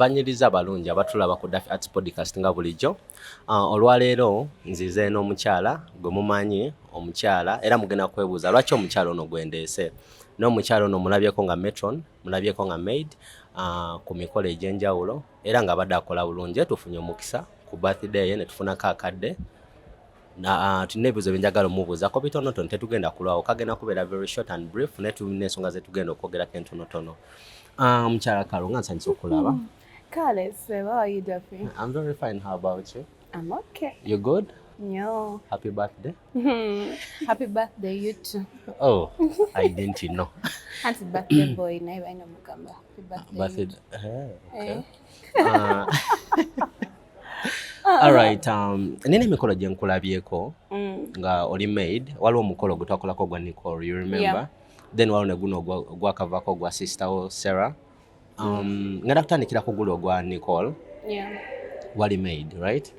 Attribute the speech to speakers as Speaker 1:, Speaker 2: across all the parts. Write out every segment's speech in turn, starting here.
Speaker 1: banyiriza balungi abatulaba ku Daffy Arts Podcast nga bulijjo. Olwaleero nzize n'omukyala gwe mumanyi omukyala era mugenda kwebuuza lwaki omukyala ono gwendeese. N'omukyala ono mulabyeko nga matron, mulabyeko nga maid ku mikolo egy'enjawulo era nga badde akola bulungi. Tufunye omukisa ku birthday ye ne tufunako akadde. Tulina ebibuuzo bye njagala omubuuzako bitonotono, tetugenda kulwawo, kagenda kubeera very short and brief ne tulina ensonga ze tugenda okwogerako entonotono. Mukyala Kalo, nga nsanyusa okulaba.
Speaker 2: Kale, so how are you, Duffy?
Speaker 1: I'm very fine. How about you?
Speaker 2: I'm okay.
Speaker 1: You good?
Speaker 2: No.
Speaker 1: Happy birthday.
Speaker 2: Happy birthday, you too.
Speaker 1: Oh, I didn't know.
Speaker 2: Happy birthday, boy. I know Mukamba. Happy birthday.
Speaker 1: Okay. All right. Nene mikolo gye nkulabyeko nga oli maid, waliwo omukolo gwe twakolako gwa Nicole, you remember?
Speaker 2: Yeah.
Speaker 1: Then waliwo ne guno gwakavako gwa sister wo Sarah. Ngenda kutandikirako guli ogwa Nicole.
Speaker 2: Yeah.
Speaker 1: Wali maid, right?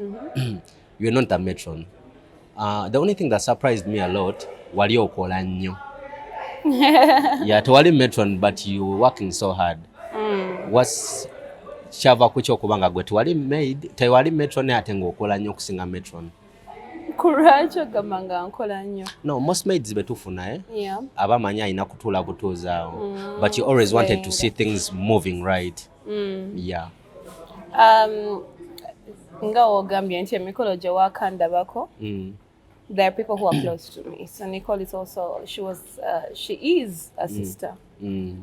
Speaker 1: You're not a matron. The only thing that surprised me a lot, wali okola nnyo. Yeah, tewali matron but you working so hard. What's kyava ku kyokubanga gwe tewali matron ate ng'okola nnyo okusinga matron?
Speaker 2: Kuracho gamanga nkola nnyo.
Speaker 1: No, most maids betufuna
Speaker 2: Yeah.
Speaker 1: abamanyi alina kutuula butuuzi awo. But you always wanted to see things moving right. Yeah.
Speaker 2: Nga ogambye nti emikolo gye wakandabako. There are people who are close to me. So Nicole is also, she is a sister. You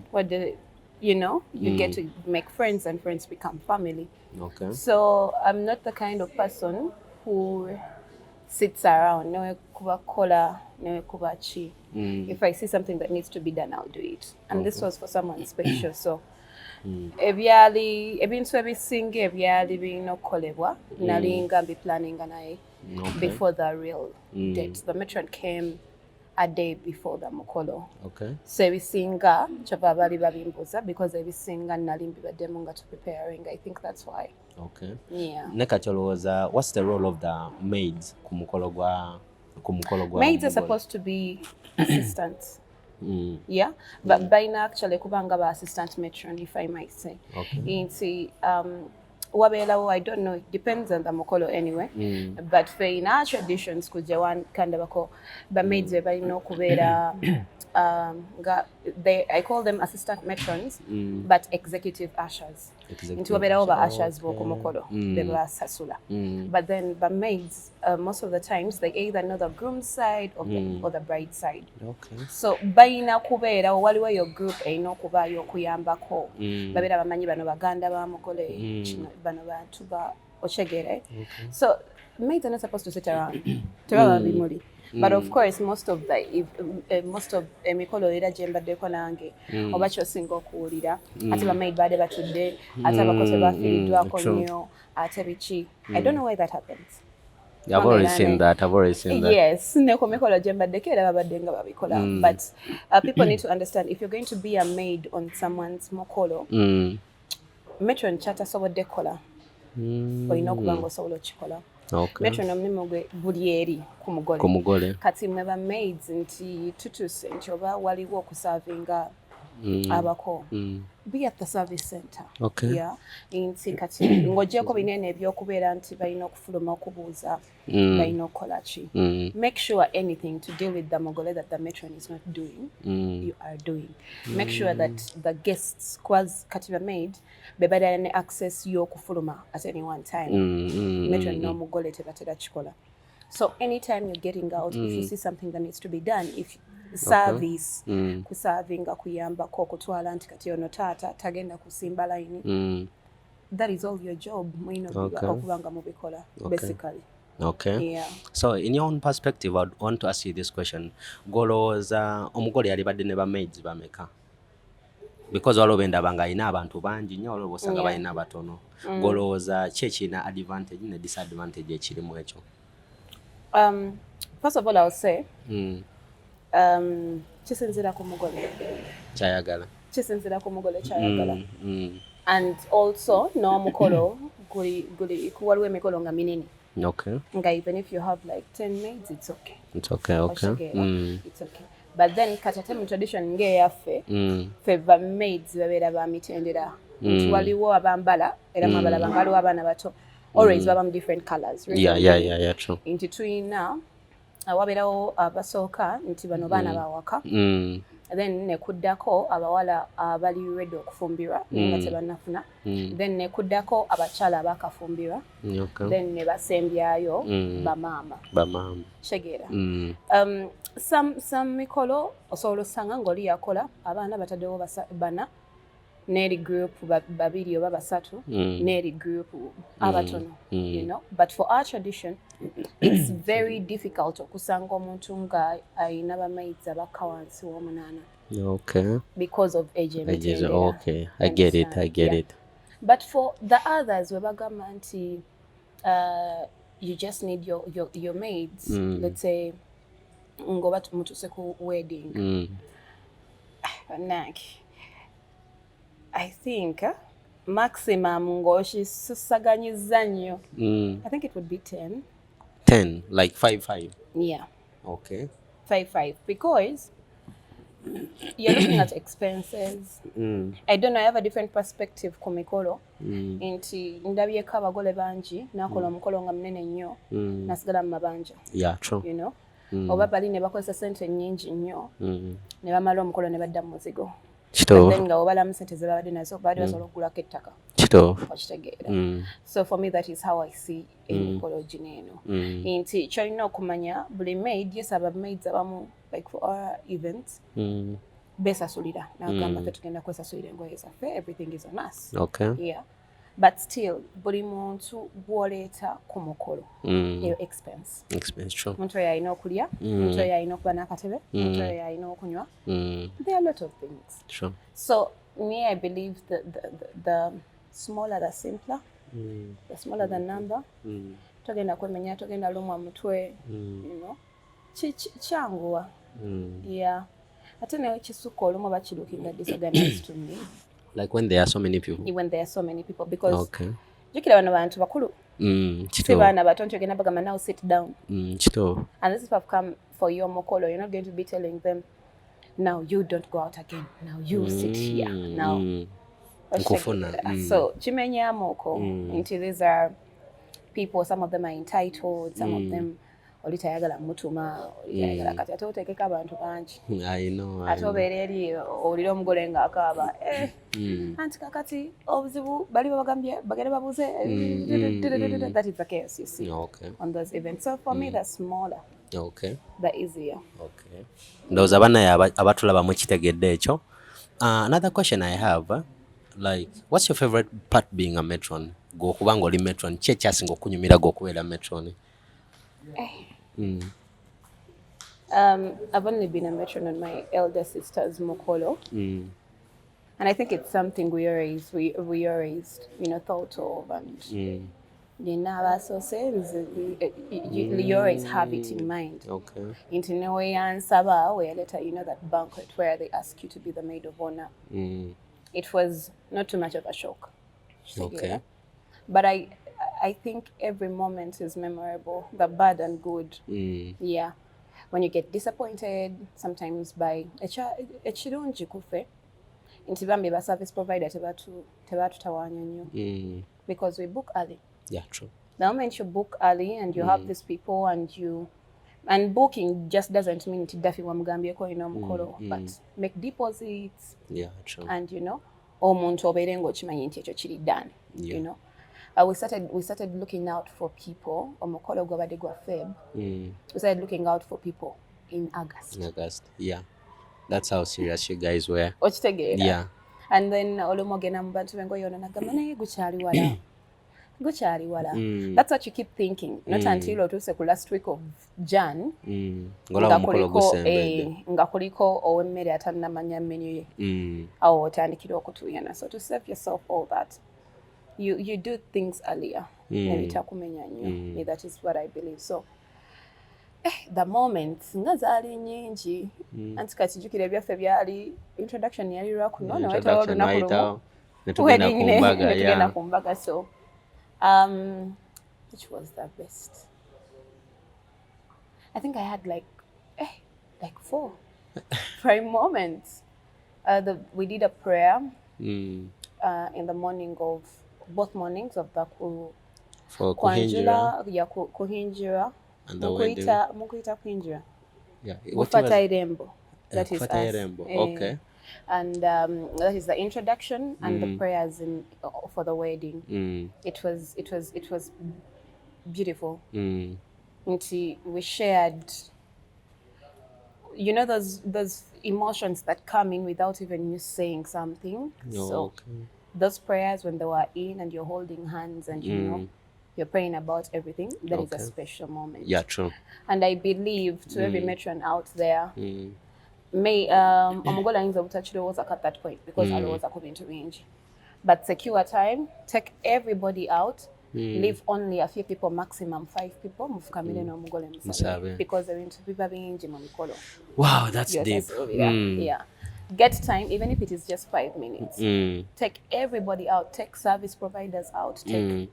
Speaker 2: get to make friends and friends become family.
Speaker 1: Okay.
Speaker 2: So I'm not the kind of person who sits around. No kuba kola, no kuba chi. If I see something that needs to be done, I'll do it. And this was for someone special. So ebintu ebisinga ebyali birina okukolebwa nali nga mbi planning naye before the real date. The matron came a day before the mukolo.
Speaker 1: Okay.
Speaker 2: So ebisinga kyava bali babimbuza because ebisinga nali mbibaddemu nga to preparing. I think that's why.
Speaker 1: Okay.
Speaker 2: Yeah.
Speaker 1: Nekacholowooza, what's the role of the maids ku mukolo gwa
Speaker 2: maids are supposed to be assistants. Yeah, but by now actually kubanga ba assistant matron, if I might say. Okay. Wabelawo, I don't know, it depends on the mukolo anyway. But for in our traditions kujja one kandabako ba maids we balina okubeera I call them assistant matrons, but executive ushers. Nti wabeerawo ba ushers b'oku mukolo be basasula. But then ba maids, most of the times they either know the groom's side or the bride's side. Okay. So balina kubeera waliwo your group erina okubaayo okuyambako. Babeera bamanyi bano baganda ba mukolo bano bantu ba ochegere. So maids are not supposed to sit around. Tebaba bimuli. But of course, most of emikolo era gye mbaddeko nange oba kyosinga okuwulira ate bamaid baade batudde ate abakozi bafiiriddwako nnyo ate biki. I don't know why that happens.
Speaker 1: I've already seen that.
Speaker 2: Yes, ne ku mikolo gye mbaddeko era babadde nga babikola. But people need to understand, if you're going to be a maid on someone's mukolo, matron kyatasobodde kola olina okuba ng'osobola okikola.
Speaker 1: Okay.
Speaker 2: Matron omulimu gwe buli eri ku mugole. Kati mwe ba maids nti tutuse nti oba waliwo okusavinga abako. Be at the service center.
Speaker 1: Okay.
Speaker 2: Yeah. Nti kati ng'ogyeko binene ebyokubeera nti balina okufuluma okubuuza balina okukola ki. Make sure anything to deal with the mogole that the matron is not doing, you are doing. Make sure that the guests, kati ba maid, bebada ne access y'okufuluma at any one time. Matron no mugole tebatera kikola. So anytime you're getting out, if you see something that needs to be done, if service kusavinga kuyambako okutwala nti kati ono taata tagenda kusimba line, that is all your job mwino okubanga mubikola basically.
Speaker 1: Okay.
Speaker 2: Yeah.
Speaker 1: So in your own perspective, I want to ask you this question. Golowooza omugole yalibadde ne ba maids bameka? Because waliwo bendabanga alina abantu bangi nnyo waliwo bosanga balina batono. Golowooza ki ekirina advantage ne disadvantage ekirimu ekyo?
Speaker 2: First of all, I'll say kisinzira ku mugole
Speaker 1: kyayagala.
Speaker 2: And also n'omukolo guli waliwo emikolo nga minini.
Speaker 1: Okay.
Speaker 2: Nga even if you have like 10 maids, it's okay.
Speaker 1: It's okay.
Speaker 2: It's okay. But then katate mu tradition ng'eyaffe ffe ba maids babeera ba mitendera nti waliwo abambala era mwabala waliwo abaana bato always baba mu different colors.
Speaker 1: Yeah, true.
Speaker 2: Nti tulina wabeerawo abasooka nti bano baana bawaka then nekuddako abawala abali ready okufumbirwa nga tebannafuna then nekuddako abakyala abakafumbirwa then ne basembyayo bamaama kitegeera. Some mikolo osobola osanga ng'oli yakola abaana bataddewo bana n'eri group babiri oba basatu n'eri group abatono, you know. But for our tradition it's very difficult okusanga omuntu nga ayina bamaids abakka wansi w'omunaana because of age emitendera.
Speaker 1: I get it. But
Speaker 2: for the others we bagamba nti you just need your maids, let's say ngoba mutuse ku wedding I think maximum ng'okisusaganyiza nnyo I think it would be 10
Speaker 1: like 5
Speaker 2: yeah
Speaker 1: okay
Speaker 2: 5 because you're looking at expenses. I don't know, I have a different perspective ku mikolo nti ndabyeko abagole bangi nakola omukolo nga munene nnyo nasigala mu mabanja.
Speaker 1: Yeah, true.
Speaker 2: You know oba bali ne bakozesa sente nnyingi nnyo ne bamala omukolo ne badda mu muzigo nga obalamu sente ze babadde nazo baadde basobola okugulako ettaka okitegeera. So for me that is how I see emikolo gino eno nti kyolina okumanya buli maid yesaba maids abamu like for our events besasulira nagamba fe tugenda kwesasulira engoye zaffe, everything is on us. Yeah, but still buli muntu bw'oleeta ku mukolo eyo expense
Speaker 1: true.
Speaker 2: Muntu oyo alina okulya, muntu oyo alina okuba n'akatebe, muntu oyo alina okunywa. There are a lot of things.
Speaker 1: Sure.
Speaker 2: So me, I believe the smaller the simpler, the smaller the number. Togenda kwemenya, togenda lumwa mutwe, you know. Changuwa. Yeah. Ate nayo kisuka olumu bakirukinga disorganized to me.
Speaker 1: Like when there are so many people.
Speaker 2: When there are so many people, because jukira bano bantu bakulu. Si baana bato ntogenda bagamba now sit down. And this is have come for your mokolo. You're not going to be telling them now you don't go out again. Now you sit here. Now. So chimenya moko. Into these are people, some of them are entitled, some of them olitayagala mutuma olitayagala kati ate otekeka abantu bangi.
Speaker 1: I know.
Speaker 2: Ate obeera eri olira omugole ng'akaaba anti kakati obuzibu bali babagambye bagende babuuze that is the case you see on those events. So for me that's smaller, the easier.
Speaker 1: Ndowooza bannaye abatulabamu kitegedde ekyo. Another question I have, like what's your favorite part being a matron? Go kubanga oli matron ki ekyasinga okunyumira go okubeera matron?
Speaker 2: I've only been a matron on my elder sister's mokolo, and I think it's something we always you know thought of, and you always have it in mind. Into no way ansaba where later you know that banquet where they ask you to be the maid of honor. It was not too much of a shock. But I think every moment is memorable, the bad and good. Yeah. When you get disappointed, sometimes by ekirungi kufe, nti bambi ba service provider tebatutawanya nnyo. Because we book early.
Speaker 1: Yeah, true.
Speaker 2: The moment you book early and you have these people and booking just doesn't mean nti dafi wamugambyeko ino mukolo, but make deposits.
Speaker 1: Yeah, true.
Speaker 2: And you know, omuntu obeere ng'okimanyi nti ekyo kiri done. You know. We started looking out for people. Omukolo gwabadde gwa Feb. We started looking out for people in August. Yeah.
Speaker 1: That's how serious you guys were.
Speaker 2: Okitegeera.
Speaker 1: Yeah.
Speaker 2: And then olumogena mu bantu bengo yona nagamba naye gukyali wala. Gukyali wala. That's what you keep thinking. Not until otuse ku last week of Jan.
Speaker 1: Ngola omukolo gusembedde.
Speaker 2: Nga kuliko owemmere atannamanya menu ye. Awo otandikira okutuyana. So to save yourself all that, you do things earlier. That is what I believe. So the moment nga zaali nyingi anti kati jukira byaffe byali introduction yali lwakuno nawetawo olunaku netugenda ku mbaga. So which was the best? I think I had like 4 prime moments. We did a prayer in the morning of both mornings of the
Speaker 1: for
Speaker 2: kuhinjira kuhinjira
Speaker 1: and the wedding.
Speaker 2: Mukuita kuhinjira.
Speaker 1: Yeah.
Speaker 2: Kufata irembo. That is
Speaker 1: Kufata irembo. Okay.
Speaker 2: And that is the introduction and the prayers for the wedding. It was beautiful. We shared, you know, those emotions that come in without even you saying something. Those prayers when they were in and you're holding hands and you know you're praying about everything, that is a special moment.
Speaker 1: Yeah, true.
Speaker 2: And I believe to every matron out there, may omugole ayinza obutakirowooza at that point because alowooza ku bintu bingi, but secure time, take everybody out, leave only a few people, maximum 5 people, mufukamire n'omugole musabe because ebintu biba bingi mu mikolo.
Speaker 1: Wow, that's deep.
Speaker 2: Yeah. Get time, even if it is just 5 minutes. Take everybody out, take service providers out, take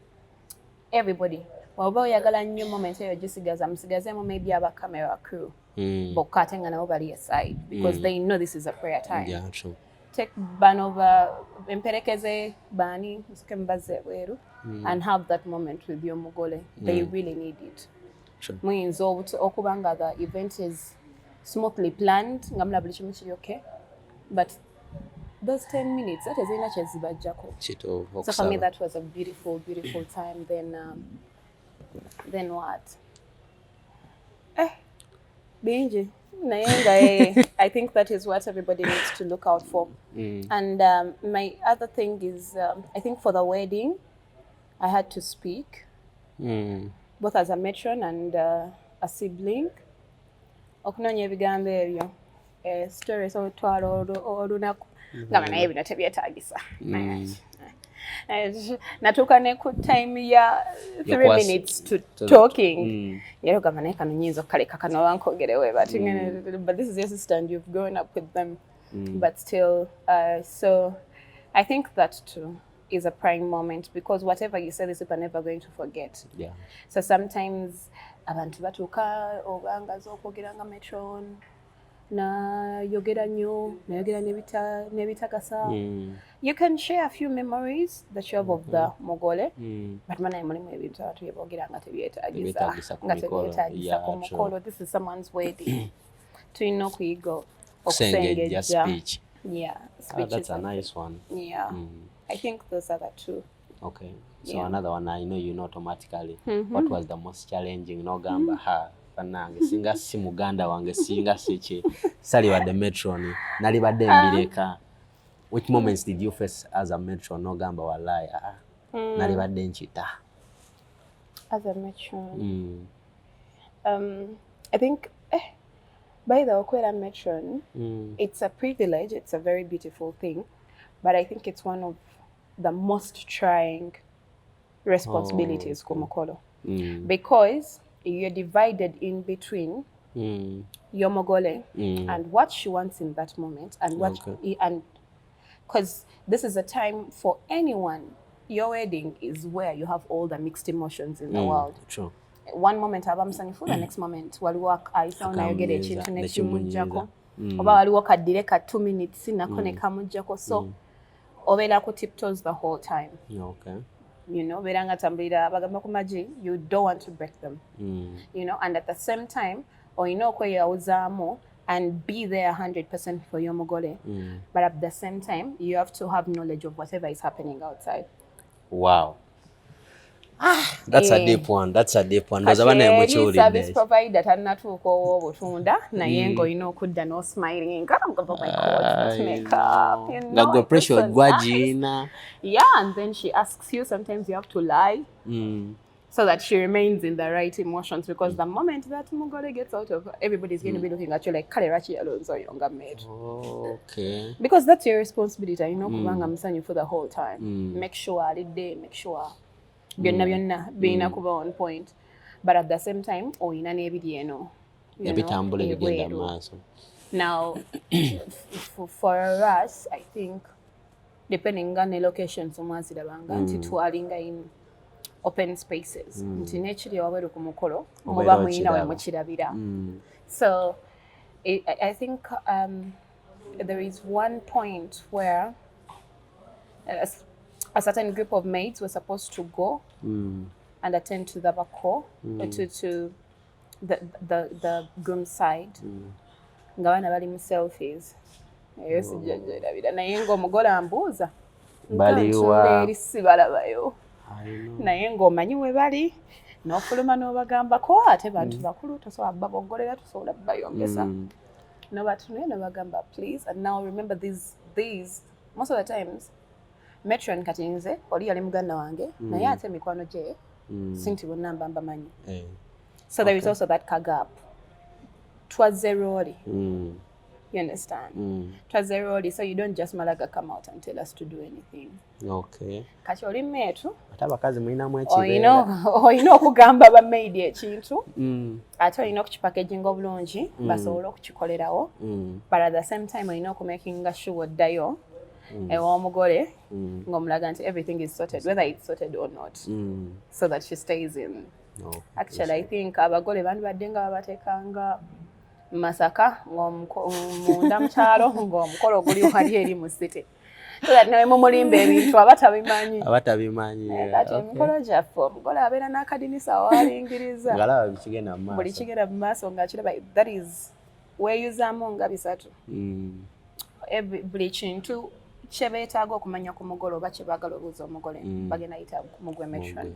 Speaker 2: everybody. Waba oyagala nnyo moment eyo musigazeemu maybe aba camera crew. Bokka ate nga nabo bali aside because they know this is a prayer time.
Speaker 1: Yeah, true.
Speaker 2: Take banova emperekeze bani musuke mbaze weru and have that moment with your mugole. They really need it.
Speaker 1: Sure.
Speaker 2: Muyinza okuba nga the event is smoothly planned nga mulaba buli kimu kiri okay, but those 10 minutes that is ina kyezibajjako. So for me that was a beautiful time. Then what? Binji. I think that is what everybody needs to look out for. And my other thing is, I think for the wedding, I had to speak, both as a matron and a sibling. Okunonya ebigambo ebyo, stories olutwala olunaku, nga naye bino tebyetaagisa. Natuuka ne ku time ya 3 minutes to talking. Yero gamba naye kano nyinza okukaleka kano wankogerewe, but this is your sister and you've grown up with them. But still, so I think that too is a prime moment because whatever you say, these people are never going to forget. Yeah. So sometimes abantu batuuka obangaza okwogera nga matron na yogera nnyo nayogera n'ebitagasa. You can share a few memories that you have of the mugole, but mana mulimu ebintu atuyebogera nga tebyetaagisa ku mukolo. This is someone's wedding. Tulina okuyiga okusengejja speech. Yeah, speech.
Speaker 1: That's a nice one.
Speaker 2: Yeah. I think those are the two.
Speaker 1: Okay. So another one, I know you know automatically. What was the most challenging? No gamba panange singa si muganda wange singa sichi sali wa the matron nali badde mbireka. Which moments did you face as a matron? No gamba walai nali badde nchita
Speaker 2: as a matron. I think by the okwera matron, it's a privilege, it's a very beautiful thing, but I think it's one of the most trying responsibilities kumukolo. Because you're divided in between your mogole and what she wants in that moment and what and because this is a time for anyone. Your wedding is where you have all the mixed emotions in the world.
Speaker 1: True.
Speaker 2: One moment abamusanyufu, the next moment waliwo ayisa onayogera ekintu nekimujjako oba waliwo kaddire ka 2 minutes nako ne kamujjako, so obeera ku tiptoes the whole time.
Speaker 1: Okay.
Speaker 2: You know, beranga tambulira bagamba ku magi, you don't want to break them. You know, and at the same time oyina okweyawuzaamu and be there 100% for your mugole. But at the same time you have to have knowledge of whatever is happening outside.
Speaker 1: Wow. That's a deep one. That's a deep one. Those are one muchuli.
Speaker 2: Service provider tanatuuka obutunda naye ng'olina okudda no smiling. Oh my God, makeup. You know,
Speaker 1: like pressure gwajina.
Speaker 2: Yeah, and then she asks you. Sometimes you have to lie, so that she remains in the right emotions. Because the moment that mugole gets out of, everybody's going to be looking at you like Kalerachi Alonso younger maid.
Speaker 1: Okay.
Speaker 2: Because that's your responsibility. You know, kubanga msanyu for the whole time. Make sure make sure. Byonna being kuba on point, but at the same time oyina n'ebiri eno
Speaker 1: ebitambula ebigenda maaso.
Speaker 2: Now for us, I think depending on the locations omwazirabanga nti twalinga in open spaces nti nekiri wabweru ku mukolo muba muyina we mukirabira. So I think there is one point where a certain group of maids were supposed to go and attend to the bako, to the groom's side. Nga bana bali mu selfies. Yes, jajja naye ng'omugole ambuuza. Baliwa. Eri sibalabayo. Naye ng'omanyi we bali. N'ofuluma n'obagambako ate bantu bakulu tosobola baboggolera tosobola bayongesa. No batunuye ne bagamba please. And now remember these most of the times Matron kati nze oli yali muganda wange naye ate mikwano gye sinti bonna mbamba manyi. So there is also that kagap. Twas a role. You understand? Twas a role, so you don't just malaga come out and tell us to do anything. Okay. Kati oli metu.
Speaker 1: Atabakazi mulina mu
Speaker 2: ekibeera. Oyina okugamba ba maid ekintu. Ate oyina okukipackaging obulungi basobola okukikolerawo. But at the same time oyina okumakinga sure oddayo ew'omugole ng'omulaga nti everything is sorted, whether it's sorted or not, so that she stays in. Actually, I think abagole bandibadde nga babateekanga Masaka munda mu kyalo ng'omukolo guli wali eri mu city. So that nawe mumulimba ebintu abatabimanyi. Kati emikolo gyaffe omugole abeera n'akadinisa waalingiriza.
Speaker 1: Ngalaba bikigenda mu maaso.
Speaker 2: Buli kigenda mu maaso ng'akiraba. That is weeyuzaamu nga bisatu. Buli kintu kye beetaaga okumanya ku mugole oba kye baagala obuuza omugole bagenda yita mu gwe Matron.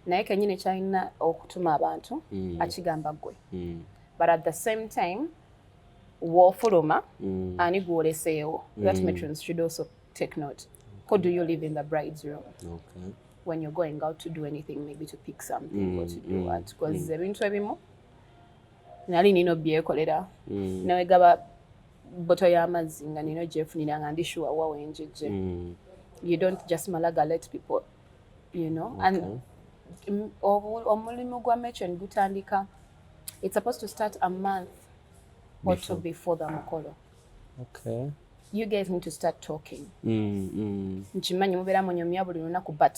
Speaker 2: Naye kennyini kyalina okutuma abantu akigamba ggwe. But at the same time, wofuluma ani gwoleseewo. That matrons should also take note. How do you live in the bride's room? Okay. When you're going out to do anything, maybe to pick something or to do what? Because ebintu ebimu nali nino byekolera. Nawe gaba boto y'amazzi nga nino gyefunira nga ndi sure wa wenjeje. You don't just malaga let people, you know. And omulimu gwa matron gutandika. It's supposed to start a month or two before the mukolo. Okay. You guys need to start talking. Nchimanyi mubeera munyumya buli lunaku, but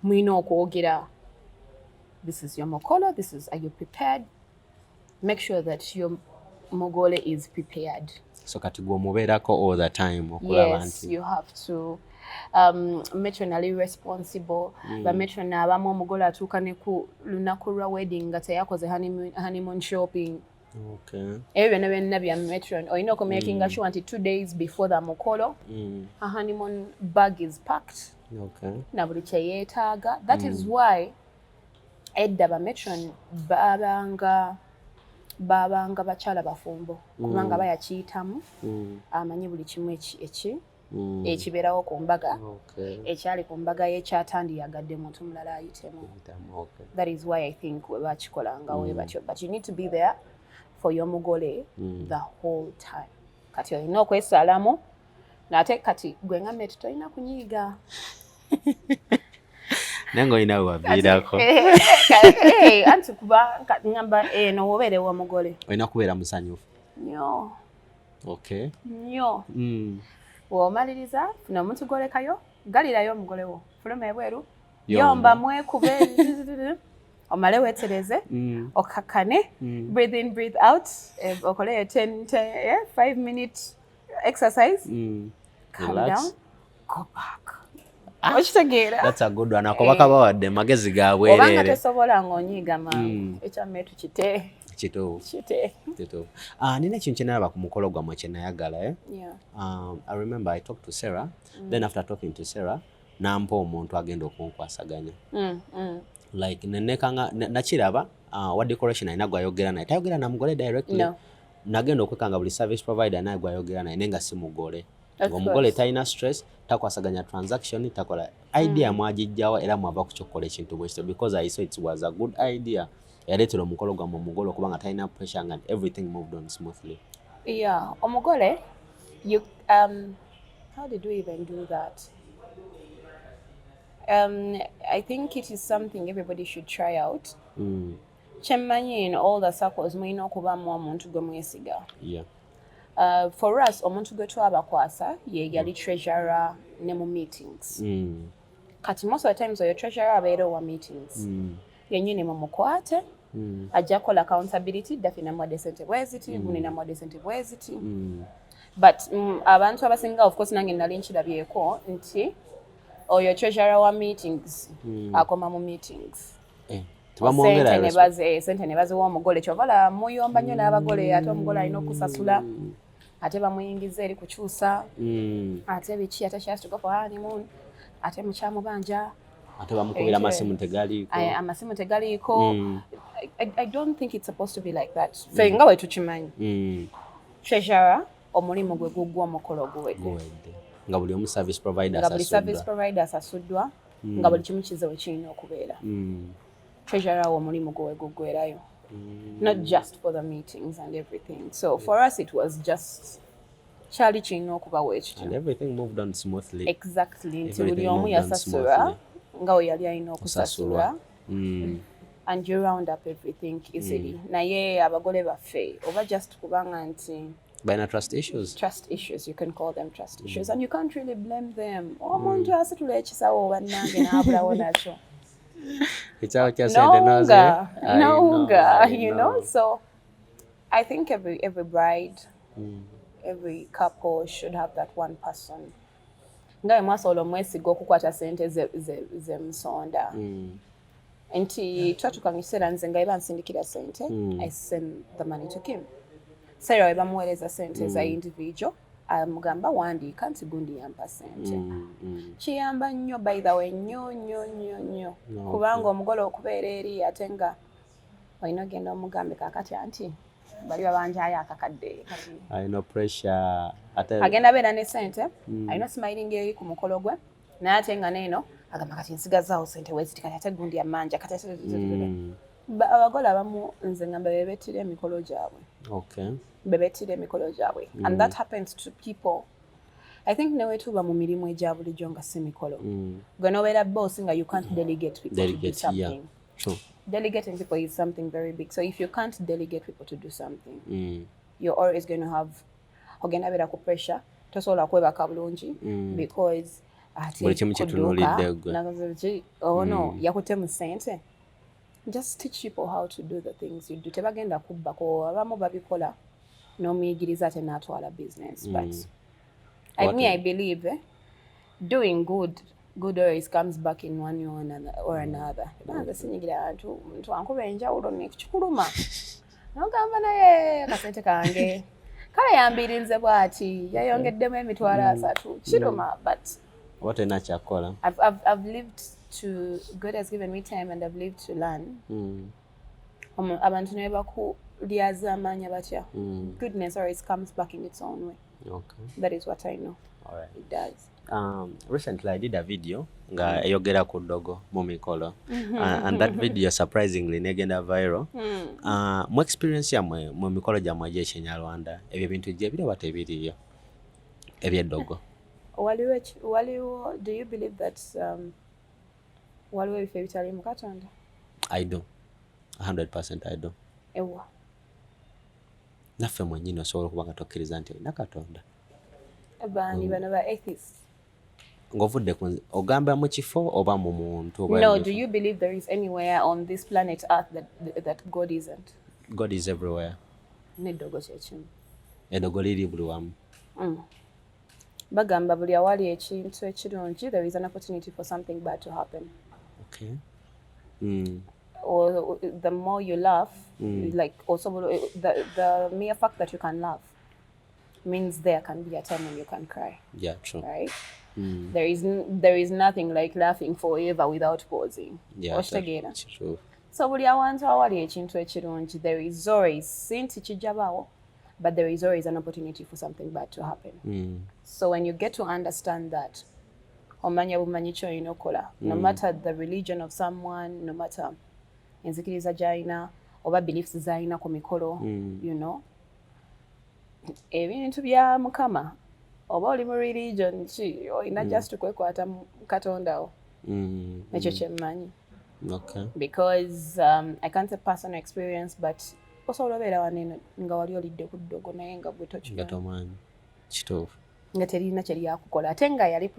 Speaker 2: mwina okwogera. This is your mukolo. Are you prepared? Make sure that your mugole is prepared.
Speaker 1: So kati gwe mubeerako all the time okulaba nti.
Speaker 2: Yes, you have to. Matron ali responsible. Ba matron abamu omugole atuuka ne ku lunaku lwa wedding nga teyakoze honeymoon shopping. Okay. Ebyo byonna bya matron. Oyina okumakinga sure nti 2 days before the mukolo a honeymoon bag is packed. Okay. Na buli kye yeetaaga. That is why edda ba matron babanga bakyala bafumbo kubanga bayakiyitamu amanyi buli kimu ekibeerawo ku mbaga ekyali ku mbaga yekyatandyagadde muntu mulala ayitemu. That is why I think we bakikolanga we batyo, but you need to be there for your mugole the whole time. Kati olina okwesalamu nate kati gwe nga mate tolina kunyiiga.
Speaker 1: Nango oyina waviirako.
Speaker 2: Anti kuba ngamba no wobeere wa mugole
Speaker 1: oyina kubeera musanyufu
Speaker 2: nnyo.
Speaker 1: Okay.
Speaker 2: Nnyo. W'omaliriza funa omuntu gwolekayo galirayo omugole wo fuluma ebweru yomba mwekube omale weetereze okakkane breathe in breathe out okole 5 minute exercise calm down go back.
Speaker 1: That's a good one. Akobaka bawadde magezi ga bwerere.
Speaker 2: Obanga tesobola ng'onyiiga mangu ekyameetu kite. Kito.
Speaker 1: Nina ekintu kye nalaba ku mukolo gwammwe kye nayagala. I remember I talked to Sarah. Then after talking to Sarah, nampa omuntu agenda okunkwasaganya. Like nenekanga nakiraba wa decoration alina gwayogera naye tayogera na mugole directly. Nagenda okwekanga buli service provider naye gwayogera naye nenga si mugole. Omugole talina stress takwasaganya transaction takola idea mwagijjawa era mwava kuchokola ekintu bwekito because I saw it was a good idea. Yaletera omukolo gwa mugole kubanga talina pressure and everything moved on smoothly.
Speaker 2: Yeah, omugole you how did we even do that? I think it is something everybody should try out. Chemanyi in all the circles mwina okubamu omuntu gwe mwesiga. Yeah. For us omuntu gwe twabakwasa ye yali treasurer ne mu meetings. Kati most of the times your treasurer abeera wa meetings. Yenyini mumukwate. Ajja kola accountability dafina mu decent bweziti munina mu decent bweziti. but abantu abasinga of course nange nali nkirabyeko nti oyo treasurer wa meetings akoma mu meetings sente ne baziwa omugole kyovala muyomba nnyo n'abagole ate omugole alina okusasula ate bamuyingiza eri kukyusa ate biki ate she has to go for honeymoon ate mukyamubanja
Speaker 1: ate bamukubira amasimu tegaliiko. I don't think it's supposed to be like that. Fe nga bwe tukimanyi treasurer omulimu gwe guggwa omukolo guwedde nga buli omu service provider
Speaker 2: asasuddwa nga buli kimu kize we kirina okubeera. Treasurer omulimu gwe guggwerayo, not just for the meetings and everything. So for us it was just kyali kirina okuba weekityo
Speaker 1: and everything moved on smoothly.
Speaker 2: Exactly, nti buli omu yasasula nga we yali alina okusasula and you round up everything easily. Naye abagole baffe oba just kubanga nti
Speaker 1: Bina trust issues,
Speaker 2: you can call them trust issues, and you can't really blame them. Omuntu asitula ekisawo bannange n'abulawo nakyo you know. So I think every bride, every couple should have that one person nga mwasobola omwesiga okukwata sente ze musonda nti twatuka mu kiseera nze nga eba nsindikira sente I send the money to Kim. Sarah eba muweereza sente za individual amugamba wandiika nti gundi yampa sente kiyamba nnyo by the way nnyo kubanga omugole okubeera eri ate nga olina ogenda omugambe kakati anti bali babanjayo akakadde kati
Speaker 1: alina pressure
Speaker 2: agenda beera ne sente alina smiling eri ku mukolo gwe naye ate nga neeno agamba kati nsigazaawo sente weziti kati ate gundi yamanja kati abagole abamu nze ngamba bebettira emikolo gyabwe bebettira emikolo gyabwe and that happens to people. I think newe tuba mu mirimu egya bulijjo nga si mikolo gwe nobeera boss nga you can't delegate people to do something.
Speaker 1: True.
Speaker 2: Delegating people is something very big. So if you can't delegate people to do something, you're always going to have ogenda beera ku pressure tosobola kwebaka bulungi because yakutte mu sente. Just teach people how to do the things you do. Tebagenda kubbako abamu babikola n'omuyigiriza ate n'atwala business. But I believe doing good always comes back in one way or another. Sinyigira abantu ankuba enjawulo nekikuluma nogamba naye akasente kange kale yambirinze bwati yayongeddemu emitwalo 3 kiruma. But
Speaker 1: what enakyakola
Speaker 2: I've lived to, God has given me time and I've lived to learn. Abantu ne bakulyaza amaanya batya. Goodness always comes back in its own way. That is what I know.
Speaker 1: All right.
Speaker 2: It does.
Speaker 1: Recently I did a video nga eyogera ku ddogo mu mikolo and that video surprisingly negenda viral. Mu experience yamwe mu mikolo gyamwe egy'Ekyenyarwanda ebyo bintu gye biraba tebiriyo eby'eddogo.
Speaker 2: Waliwo, do you believe that waliwo ebifo ebitali mu Katonda?
Speaker 1: I do. 100% I do.
Speaker 2: Ewa.
Speaker 1: Naffe mwennyini osobola okuba nga tokkiriza nti olina Katonda.
Speaker 2: Abandi bano ba atheists.
Speaker 1: Ngovudde ogamba mu kifo oba mu muntu?
Speaker 2: No, do you believe there is anywhere on this planet Earth that God isn't?
Speaker 1: God is everywhere.
Speaker 2: N'eddogo kyekimu.
Speaker 1: Eddogo liri buli wamu.
Speaker 2: Bagamba buli awali ekintu ekirungi there is an opportunity for something bad to happen.
Speaker 1: Okay.
Speaker 2: Or the more you laugh, like also the mere fact that you can laugh means there can be a time when you can cry.
Speaker 1: Yeah, true.
Speaker 2: Right? There is nothing like laughing forever without pausing.
Speaker 1: Yeah, that's true.
Speaker 2: So buli awantu awali ekintu ekirungi there is always sinti kijjabawo, but there is always an opportunity for something bad to happen. So when you get to understand that, omanya bumanyi ky'olina okukola, no matter the religion of someone, no matter enzikiriza gy'alina oba beliefs z'alina ku mikolo, you know, ebintu bya Mukama oba oli mu religion ki olina just kwekwata mu Katondawo. Ekyo kyemmanyi.
Speaker 1: Okay.
Speaker 2: Because I can't say personal experience, but osobola obeera wanene nga wali olidde ku ddogo naye nga gwe
Speaker 1: tokimanyi kituufu
Speaker 2: nga terina kye lyakukola ate nga yali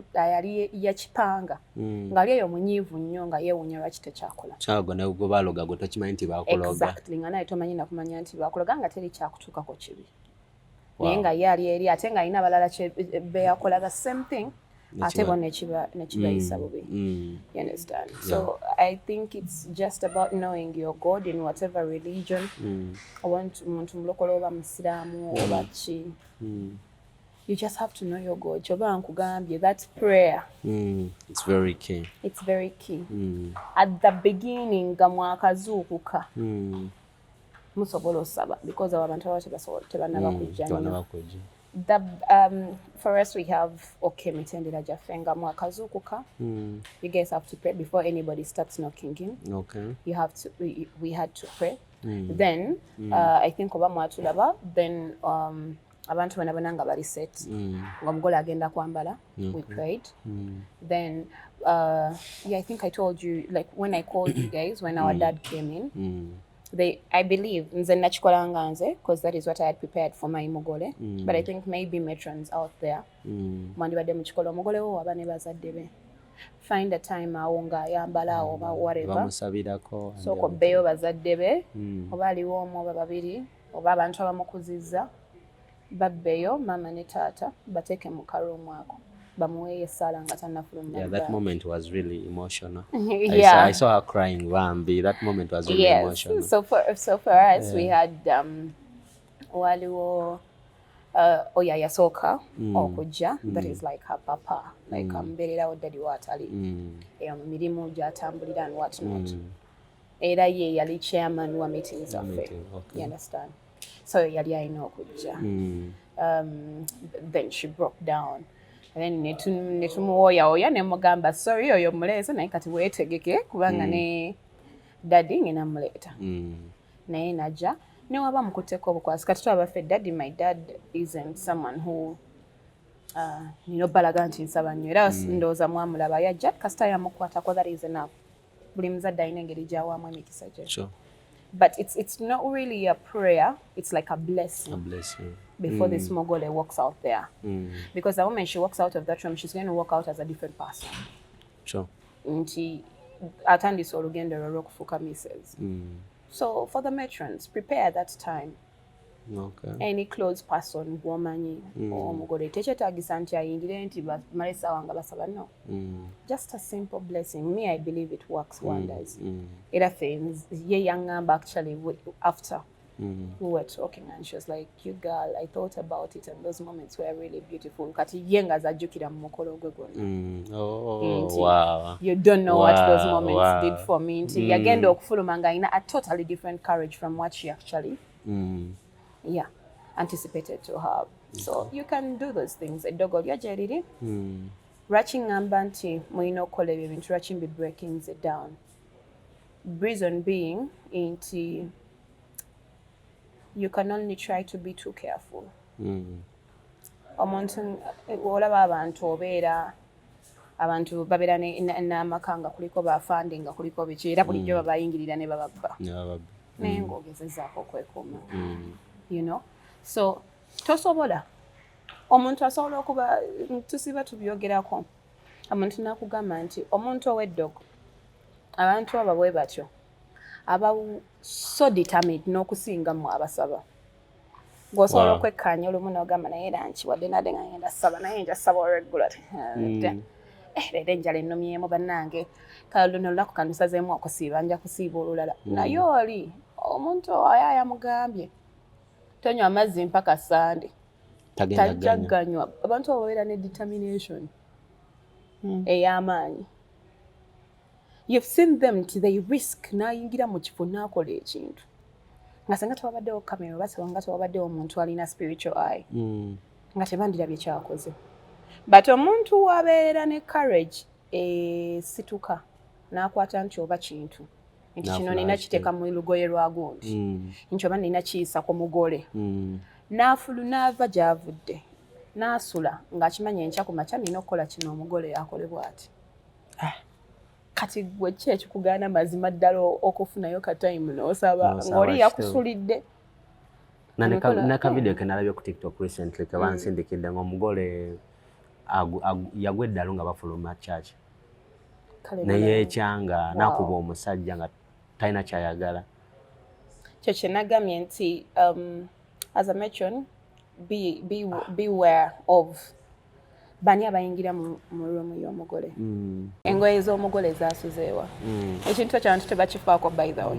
Speaker 2: yakipanga ng'ali eyo munyiivu nnyo nga yeewuunya lwaki tekyakola
Speaker 1: kyago ne gwe baaloga gwe tokimanyi nti baakuloga.
Speaker 2: Exactly, nga naye tomanyi nakumanya nti baakuloga nga teri kyakutuukako kibi. naye nga ye ali eri ate nga alina abalala beyakola the same thing ate bo nekibayisa bubi. You understand? So I think it's just about knowing your God in whatever religion. Omuntu mulokole oba musiraamu oba ki. You just have to know your God. Choba nkugambye, that prayer.
Speaker 1: It's very key.
Speaker 2: It's very key. At the beginning, nga mwakazuukuka. Musobola osaba because abantu abato tebanaba kujja. For us we have mitendera gyaffe nga mwakazuukuka. You guys have to pray before anybody starts knocking in.
Speaker 1: Okay.
Speaker 2: We had to pray. Then I think oba mwatulaba then abantu bonna nga bali set nga omugole agenda kwambala. We prayed. Then I think I told you, like when I called you guys when our dad came in, I believe nze nakikolanga nze because that is what I had prepared for my mugole, but I think maybe matrons out there mwandibadde mukikola omugole wo aba ne bazadde be, find a time awo nga ayambala oba whatever
Speaker 1: bamusabirako
Speaker 2: sooka obbeeyo bazadde be oba aliwo omu oba babiri oba abantu abamukuzizza babbeeyo mama ne taata bateeke mu karuumu ako bamuweeyo essaala nga tannafuluma.
Speaker 1: Yeah, that moment was really emotional.
Speaker 2: Yeah.
Speaker 1: I saw her crying, Bambi. That moment was really emotional.
Speaker 2: So for us, we had waliwo yasooka okujja, that is like her papa, like mbeererawo daddy waatali eyo mu mirimu gy'atambulira and what not. Era ye yali chairman wa meetings zaffe. You understand? So yali alina okujja. Then she broke down. And then netumuwoyawoya ne mugamba sorry oyo muleese naye kati weetegeke kubanga ne daddy ngena muleeta. Naye najja ne waba mukutteko obukwasi kati twabaffe daddy, my dad isn't someone who balaga nti nsaba nnyo era ndowooza mwamulaba yajja kasita yamukwatako, that is enough. Buli muzadde alina engeri gy'awaamu emikisa gye.
Speaker 1: Sure.
Speaker 2: But it's not really a prayer, it's like a blessing.
Speaker 1: A blessing.
Speaker 2: Before this mogole walks out there. Because the moment she walks out of that room, she's going to walk out as a different person.
Speaker 1: Sure.
Speaker 2: Nti atandise olugendo olw'okufuuka Mrs. So for the matrons, prepare that time.
Speaker 1: Okay.
Speaker 2: Any close person gwomanyi omugole tekyetaagisa nti ayingire nti bamala essaawa nga basaba, no. Just a simple blessing. Me, I believe it works wonders. Era things ye yaŋŋamba actually after we were talking and she was like, you girl, I thought about it and those moments were really beautiful. Kati ye nga zajjukira mu mukolo gwe gwonna.
Speaker 1: Wow.
Speaker 2: You don't know what those moments did for me. Nti yagenda okufuluma nga alina a totally different courage from what she actually anticipated to have. So you can do those things. Eddogo lyajja eriri lwaki ŋŋamba nti mulina okukola ebyo ebintu lwaki mbi breaking it down. Reason being nti you can only try to be too careful. Omuntu olaba abantu babeera n'amaka nga kuliko bafandi nga kuliko biki era bulijjo babayingirira ne bababba naye ng'ogezezzaako okwekuuma. You know? So tosobola omuntu asobola okuba tusiba tubyogerako omuntu nakugamba nti omuntu ow'eddogo abantu abo bwe batyo aba so determined n'okusinga mu abasaba. Gw'osobola okwekkaanya olumu n'ogamba naye era nkiwadde nadde nga ngenda saba naye nja saba regular. Leero enjala ennumyemu bannange kale luno olunaku kanusazeemu okusiiba nja kusiiba olulala. Naye oli omuntu oyo amugambye tonywa amazzi mpaka Sande tajjaganywa. Abantu abo babeera ne determination ey'amaanyi. You've seen them till they risk n'ayingira mu kifo n'akola ekintu nga singa tewabaddewo kamera oba singa tewabaddewo omuntu alina spiritual eye nga tebandirabye kyakoze. But omuntu wabeera ne courage situka n'akwata nti oba kintu nti kino nina kiteeka mu lugoye lwa gundi nti oba nina kiyisa ku mugole n'afulu n'ava gy'avudde n'asula ng'akimanya enkya ku makya nina okukola kino omugole yakolebwa ati. Kati gwe ki ekikugaana mazima ddala okufunayo ka time n'osaba ng'oli yakusulidde.
Speaker 1: Nakavideo ke nalabye ku TikTok recently ke bansindikidde ng'omugole yagwa eddalu nga bafuluma church naye ekyanga nakuba omusajja nga talina kyayagala.
Speaker 2: Kyo kye nagambye nti as a matron beware of bani abayingira mu room y'omugole. Engoye z'omugole zaasuzeewa. Ekintu eky'abantu tebakifaako by the way.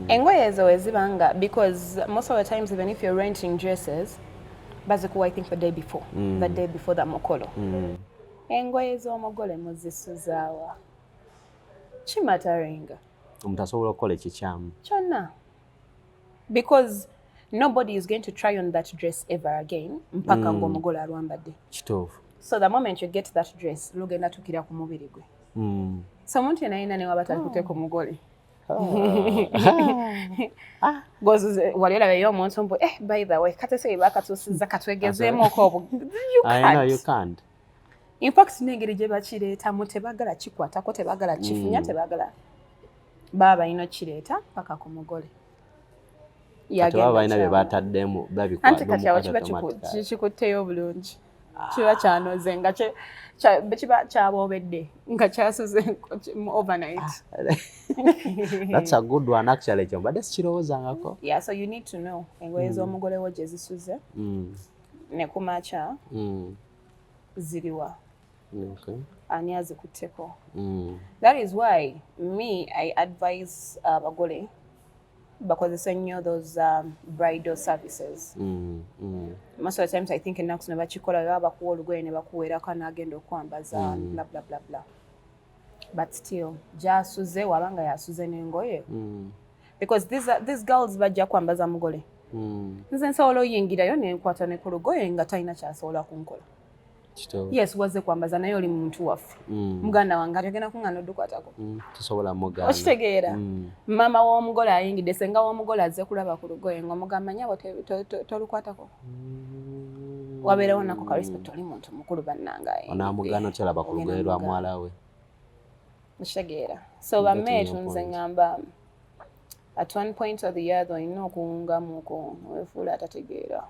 Speaker 2: Engoye ezo ezibanga, because most of the times even if you're renting dresses, bazikuwa I think the day before the mukolo. Engoye z'omugole muzisuzaawa. Kimatarenga.
Speaker 1: Omuntu asobola okukola ekikyamu.
Speaker 2: Kyonna. Because nobody is going to try on that dress ever again mpaka ng'omugole alwambadde.
Speaker 1: Kituufu.
Speaker 2: So the moment you get that dress, lugenda tukira ku mubiri gwe. So omuntu yenna ne waba talikuteeka omugole. Goes wali olabeyo omuntu mbu by the way kate sey bakatusiza katwegezeemu okobo. I know
Speaker 1: you can't.
Speaker 2: In fact n'engeri gye bakireetamu tebagala kikwatako tebagala kifunya tebagala baba ino kireeta paka ku mugole.
Speaker 1: Yagenda balina bye bataddemu babikwata.
Speaker 2: Anti kati awo kiba kikutteyo bulungi. Kiba kyanoze nga kiba kyaboobedde nga kyasuze overnight.
Speaker 1: That's a good one actually. But that's kirowoozangako.
Speaker 2: Yeah, so you need to know engoye z'omugole wo gye zisuze ne kumakya ziriwa.
Speaker 1: Okay.
Speaker 2: Ani azikutteko. That is why I advise abagole bakozesa nnyo those bridal services. Most of the times I think ennaku zino bakikola baba bakuwa olugoye ne bakuweerako n'agenda okwambaza bla bla bla bla. But still gyasuze wabanga yasuze n'engoye. Because these girls bajja kwambaza mugole. Nze nsobola oyingirayo nenkwata ne ku lugoye nga talina kyasobola kunkola. Yes, wazze kwambaza naye oli muntu waffe. Muganda wange atagenda kuŋŋaana oddukwatako.
Speaker 1: Tusobola mugaana.
Speaker 2: Okitegeera. Mama w'omugole ayingidde senga w'omugole azze kulaba ku lugoye ng'omugamba nnyabo tolukwatako. Wabeerawo nako ka respect oli muntu mukulu bannanga ayingidde.
Speaker 1: Onaamugaana okyalaba ku lugoye lwa mwala we.
Speaker 2: Okitegeera. So bameetu nze ngamba at one point or the other olina okuwungamuko weefuula atategeera.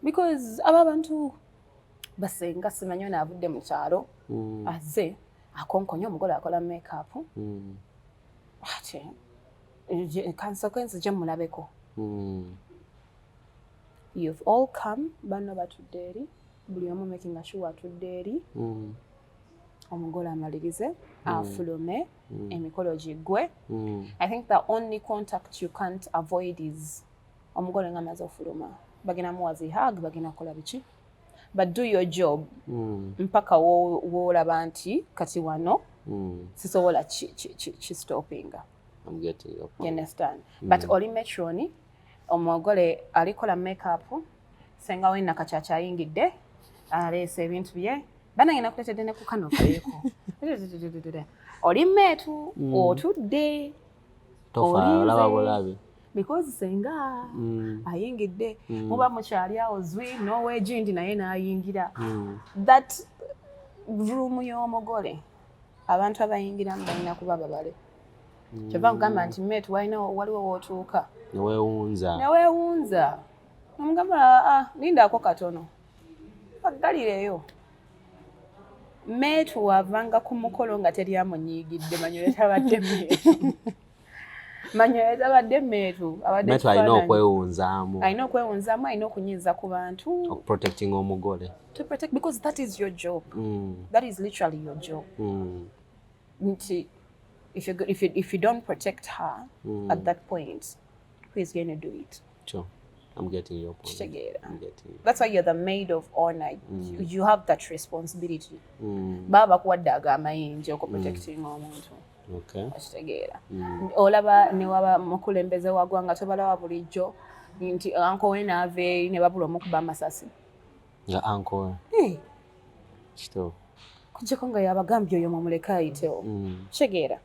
Speaker 2: Because abo abantu basenga simanyi naavudde mu kyalo azze akonkonya omugole akola makeup ate consequence gye mulabeko. You've all come bano batudde eri buli omu making sure atudde eri omugole amalirize afulume emikolo giggwe. I think the only contact you can't avoid is omugole nga amaze ofuluma bagenda muwazi hug bagenda kola biki. But do your job mpaka woolaba nti kati wano sisobola ki stoppinga.
Speaker 1: I'm getting your point.
Speaker 2: You understand? But oli Matron omugole alikola makeup senga we nakachacha ayingidde aleese ebintu bye bana ngena kuletedde ne ku kano kaleeko. Oli metu otudde
Speaker 1: tofa bulabi.
Speaker 2: Because senga ayingidde muba mukyali awo zwi n'owegindi naye n'ayingira. That room y'omugole abantu abayingiramu balina kuba babale. Kyova nkugamba nti metu waliwo wootuuka neweewunza omugamba lindaako katono aggalireyo. Metu wavanga ku mukolo nga teri amunyiigidde manyo yetabadde metu. Manyo abadde metu
Speaker 1: metu alina okwewunzaamu
Speaker 2: alina okunyiiza ku bantu
Speaker 1: protecting omugole
Speaker 2: to protect, because that is your job. That is literally your job. If you don't protect her at that point, who is going to do it?
Speaker 1: Sure. I'm getting your point.
Speaker 2: That's why you're the maid of honor. You have that responsibility. Baba kuwaddaga amayinja oko protecting omuntu.
Speaker 1: Okay.
Speaker 2: Okitegeera. Olaba ne waba mukulembeze wagwanga tobalaba bulijjo nti anko we naave ne babula omukuba amasasi.
Speaker 1: Nga anko. Kito.
Speaker 2: Kujjako nga yabagambye oyo mumuleka ayitewo. Kitegeera.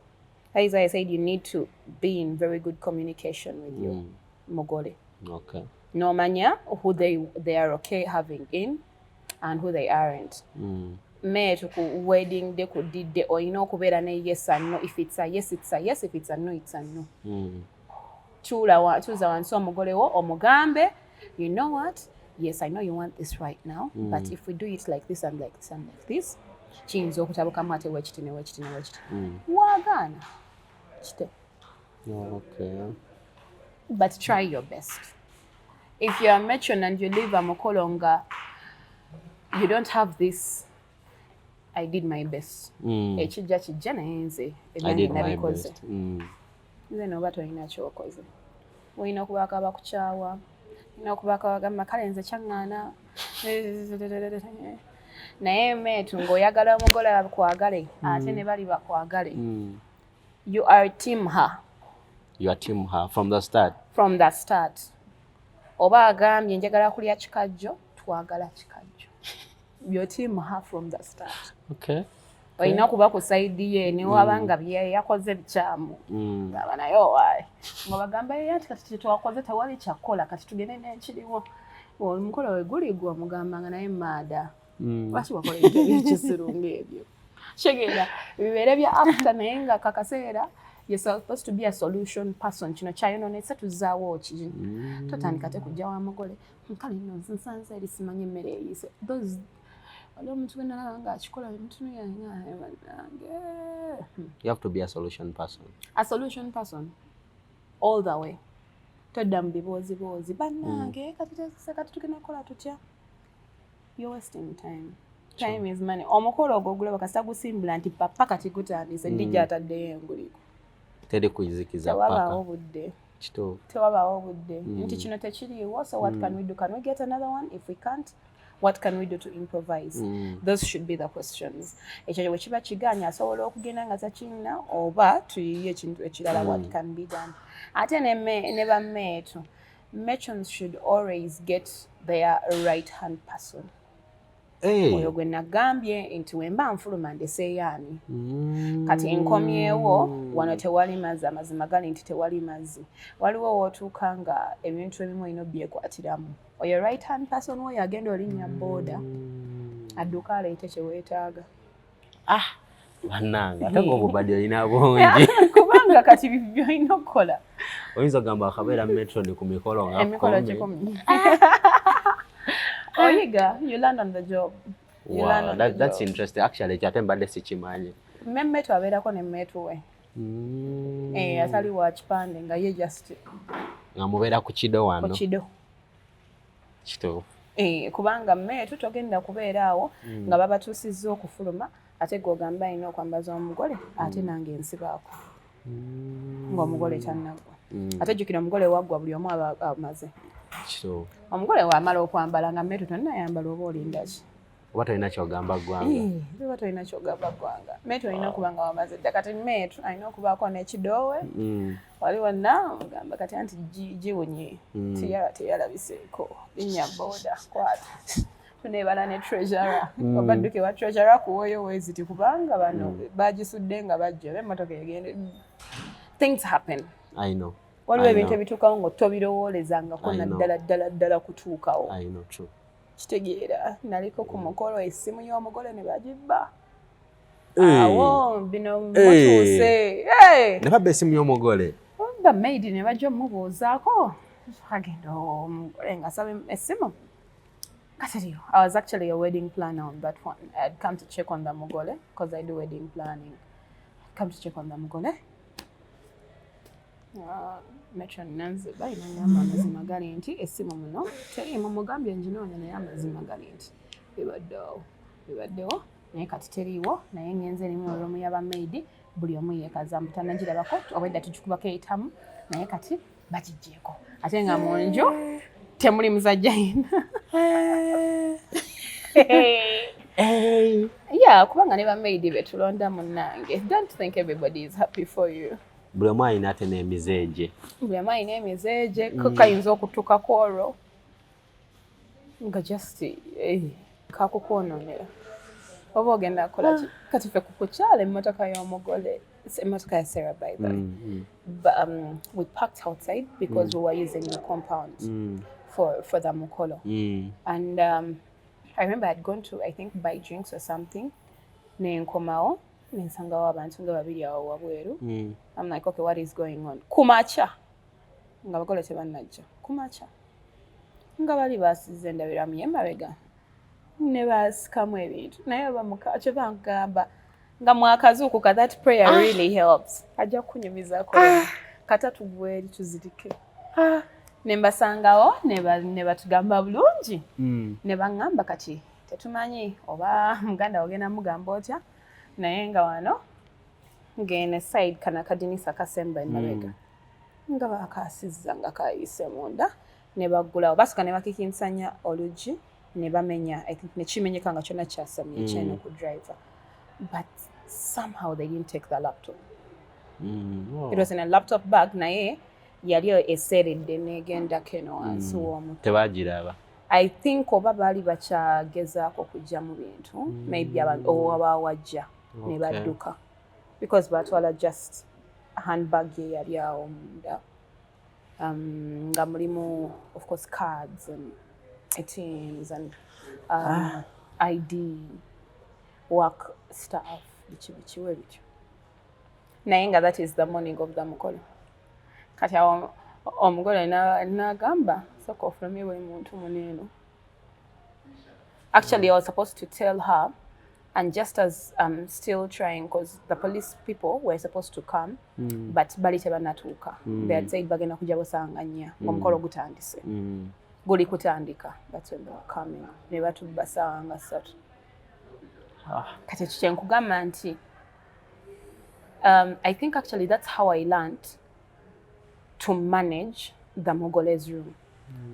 Speaker 2: As I said, you need to be in very good communication with your mugole.
Speaker 1: Okay.
Speaker 2: Nomanya who they are okay having in and who they aren't. Metu ku wedding day ku didde olina okubeera ne yes and no. If it's a yes, it's a yes. If it's a no, it's a no. Tuuza wansi omugole wo omugambe, you know what? Yes, I know you want this right now, but if we do it like this and like this and like this, kiyinza okutabukamu ate wekiti ne wekiti ne wekiti. Wagaana. Kite.
Speaker 1: Okay.
Speaker 2: But try your best. if you're a matron and you live a mukolo nga you don't have this I did my best. Ekijja kijja naye nze ebyange nabikoze. Nze n'oba tolina kyokoze. Olina okubaako abakukyawa. Olina okubaako abagamba kale nze kyaŋŋaana. Naye meetu ng'oyagala omugole akwagale ate ne bali bakwagale. You are team her.
Speaker 1: You are team her from the start.
Speaker 2: From the start. Oba agambye njagala kulya kikajjo, twagala kikajjo. Your team her from the start.
Speaker 1: Okay.
Speaker 2: Olina kuba ku side ye ne wabanga bye yakoze bikyamu. Ngaba naye owaayi. Nga bagamba anti kati twakoze tewali kyakola kati tugende n'ekiriwo. Omukolo we guli gwe omugambanga naye maada. Lwaki wakola ekisirungu ebyo. Kitegeera bibeere bya after naye nga kakaseera you're supposed to be a solution person. Kino kyayononese tuzaawo ki. Totandika te kujja wa mugole. Kale nno nsanze eri simanyi emmere eyiise. Those you
Speaker 1: have to be a solution person.
Speaker 2: A solution person. All the way. Todda mu biboozi bannange kati tugenda kukola tutya. You're wasting time. Time is money. Omukolo ogwo ogulaba kasita gusimbula nti papa kati gutandise dijja ataddeyo enguliko.
Speaker 1: Teri kuyizikiza paka.
Speaker 2: Tewabaawo budde.
Speaker 1: Kituufu.
Speaker 2: Tewabaawo budde. Nti kino tekiriiwo, so what can we do? Can we get another one? If we can't, what can we do to improvise? Those should be the questions. Ekyo bwe kiba kigaanya asobola okugenda nga takirina oba tuyiye ekintu ekirala what can be done. Ate ne bammeetu, matrons should always get their right hand person. Oyo gwe nagambye nti wemba nfuluma ndeseeyaani. Kati nkomyewo wano tewali mazzi, amazima gali nti tewali mazzi. Waliwo wootuuka nga ebintu ebimu olina obyekwatiramu. Oyo right hand person woyo agenda olinnya booda adduka aleete kye weetaaga.
Speaker 1: Bannange ate ng'obubadde olina bungi.
Speaker 2: Kubanga kati by'olina okukola.
Speaker 1: Oyinza ogamba akabeera matron ku mikolo nga
Speaker 2: emikolo kikumi. Oyiga, you learn on the job.
Speaker 1: Wow, that's interesting. Actually, kyate mbadde sikimanyi.
Speaker 2: Memmetu abeerako ne mmetu we. Atali wa kipande nga ye just
Speaker 1: nga mubeera ku kido wano.
Speaker 2: Ku kido.
Speaker 1: Kituufu.
Speaker 2: Kubanga mmetu togenda kubeera awo nga babatuusizza okufuluma ate gw'ogamba alina okwambaza omugole ate nange ensibaako. Ng'omugole tannaggwa. Ate jjukira omugole waggwa buli omu aba amaze.
Speaker 1: Kituufu.
Speaker 2: Omugole wamala okwambala nga mmetu tonnayambala oba olinda ki?
Speaker 1: Oba tolina kyogamba ggwanga.
Speaker 2: Oba tolina kyogamba ggwanga. Mmetu olina okuba nga wamaze dda kati mmetu alina okubaako n'ekidoowe. Wali wonna omugamba kati anti giwunye. Teyalabiseeko. Linnya booda kwata. Tuneebala ne treasurer. Obadduke wa treasurer kuwoyo weeziti kubanga bano baagisudde nga bajja emmotoka egende. Things happen.
Speaker 1: I know.
Speaker 2: Waliwo ebintu ebituukawo ng'otobirowoolezangako naddala kutuukawo.
Speaker 1: I know, true.
Speaker 2: Kitegeera naliko ku mukolo essimu y'omugole ne bagibba. Awo bino mutuuse.
Speaker 1: Ne babba essimu y'omugole.
Speaker 2: Ba maid ne bajja omubuuzaako. Agenda omugole ng'asaba essimu. Kasiriyo. I was actually a wedding planner on that one. I had come to check on the mugole because I do wedding planning. Come to check on the mugole. Matron Nanzi balina ngamba amazima gali nti essimu muno teriimu mugambye nginoonya naye amazima gali nti bibaddewo naye kati teriiwo naye ngenze erimu olumu y'abamaidi buli omu yeekaza mutannagirabako obwedda tugikubako eyitamu naye kati bagiggyeko ate nga mu nju temuli musajja yina. Kubanga ne bamaidi betulonda munnange. Don't think everybody is happy for you.
Speaker 1: Buli omu alina ate n'emizeegye.
Speaker 2: Buli omu alina emizeegye kayinza okutuukako olwo nga just kakukwonoonera oba ogenda kukola ki kati ffe kukukyala emmotoka y'omugole emmotoka ya Sarah by the way. We parked outside because we were using the compound for the mukolo. And I remember I'd gone to I think buy drinks or something nenkomawo nensangawo abantu nga babiri awo wabweru. I'm like, okay, what is going on? Kumacha. Nga bagole tebannajja. Kumacha. Nga bali basize ndabiramu yemabega. Ne basikamu ebintu. Naye bamukache bankamba. Nga mwakazuku ka that prayer really helps. Ajja kunyumizaako. Kata tugweri tuzirike. Nembasangawo ne batugamba bulungi. Ne bangamba kati tetumanyi oba muganda ogenda mugamba otya naye nga wano ngene side kana kadinisa kasemba emabega. Nga bakasizza nga kayise munda ne baggulawo basika ne bakikinsanya olugi ne bamenya I think ne kimenyeka nga kyonna kyasamye kyeno ku driver. But somehow they didn't take the laptop.
Speaker 1: Wow.
Speaker 2: It was in a laptop bag naye yali eseredde negenda keno wansi w'omutwe.
Speaker 1: Tebagiraba.
Speaker 2: I think oba baali bakyagezaako kujja mu bintu maybe abawajja ne badduka because batwala just handbag ye yali awo munda nga mulimu of course cards and ATMs and ID work stuff bichi webityo naye nga that is the morning of the mukolo kati awo omugole nagamba soka ofulumye buli muntu muneeno. Actually I was supposed to tell her and just as I'm still trying because the police people were supposed to come but bali tebanatuuka. They had said bagenda kujja busanganya omukolo gutandise guli kutandika that's when they were coming ne batubba ssaawa nga 3 kati kyenkugamba nti I think actually that's how I learned to manage the Mogole's room.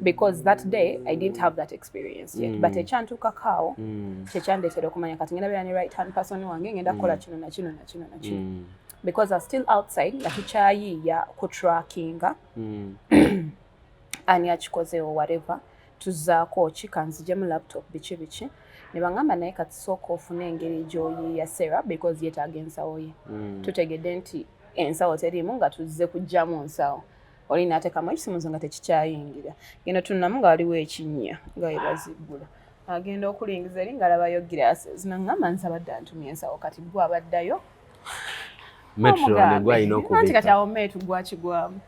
Speaker 2: Because that day I didn't have that experience yet. But ekyantuuka kaawo kyekyandeetera okumanya kati ngenda beera ne right hand person wange ngenda kukola kino na kino na kino na kino. Because I was still outside nga tukyayiiya ku trackinga ani akikoze or whatever tuzzaako ki kanzije mu laptop biki ne bangamba naye kati sooka ofune engeri gy'oyiiya Sarah because yeetaaga ensawo ye. Tutegedde nti ensawo teriimu nga tuzze kuggyamu nsawo. Oli n'ateekamu ekisimu nga tekikyayingira. Genda tunnamu nga waliwo ekinnya nga bwe bazibbula. Agenda okulingiza eri ng'alabayo glasses. N'aŋŋamba nsabadde antumye ensawo kati gwe abaddayo.
Speaker 1: Metro gwe alina okubika.
Speaker 2: Anti kati awo meetu gwakigwamu.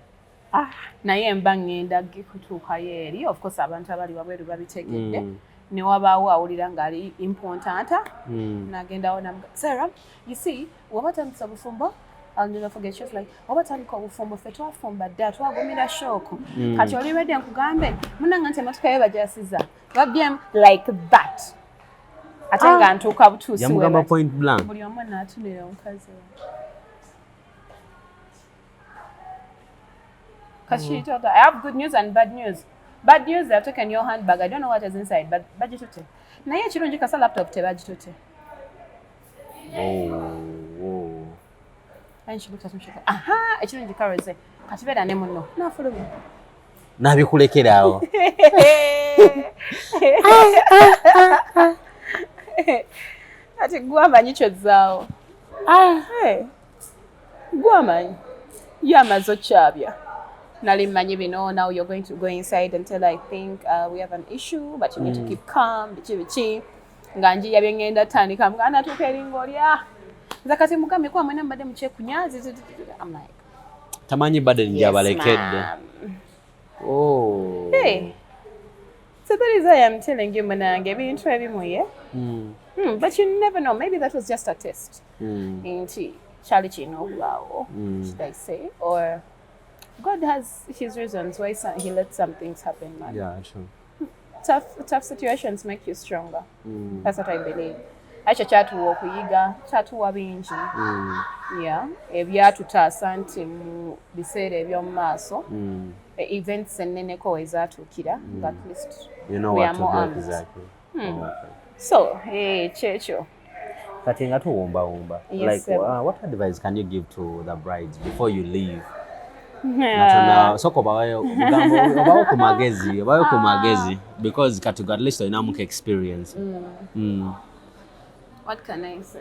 Speaker 2: Naye mba ŋŋenda kutuukayo eri. Of course abantu abali wabweru babitegedde. Ne wabaawo awulira ng'ali importanta. N'agendawo n'amugamba Sarah, you see, waba tandisa bufumbo? I'll never forget. She was like, "Oba tandika obufumbo ffe twafumba dda twagumira shooko. Kati oli ready nkugambe munanga nti emmotoka yo bajasiza." Babyem like that. Ate nga ntuuka butuusi we.
Speaker 1: Yamugamba point blank.
Speaker 2: Buli omu n'atunira omukazi we. Because she told her, I have good news and bad news. Bad news, they've taken your handbag. I don't know what is inside, but bagitute. Naye ekirungi kasa laptop tebagitute.
Speaker 1: Oh.
Speaker 2: And she looked at me, she said, aha, ekirungi Carol said, kati beera ne munno. N'afuluma.
Speaker 1: N'abikulekerawo.
Speaker 2: Ati gwamanyi kyozzaawo. Gwamanyi. Ye amaze okyabya. Nali mmanyi bino, now you're going to go inside until I think we have an issue, but you need to keep calm, biki. Nga njiya bye ngenda tandika, mga natuuka eringa olya. Nza kati mugambe kwa mwena mbadde mukyekunyaazi. I'm like,
Speaker 1: tamanyi badde njabalekedde. Oh.
Speaker 2: Hey. So that is why I'm telling you, Manange, ebintu ebimu ye. But you never know. Maybe that was just a test. Inti Charlie Chino, should I say? Or God has his reasons why he lets some things happen, man.
Speaker 1: Yeah, sure.
Speaker 2: Tough situations make you stronger. That's what I believe. Acha kyatuwa okuyiga, kyatuwa bingi. Yeah, ebyatutaasa nti mu biseera eby'omu maaso. Events enneneko ezaatuukira, at least
Speaker 1: you know
Speaker 2: we
Speaker 1: what
Speaker 2: are
Speaker 1: to
Speaker 2: more
Speaker 1: do
Speaker 2: armed.
Speaker 1: exactly. Okay.
Speaker 2: So, kyekyo.
Speaker 1: Kati nga tuwumba.
Speaker 2: Yes,
Speaker 1: like, what advice can you give to the brides before you leave? Soko obawo ku magezi because kati at least olinamuka experience.
Speaker 2: What can I say?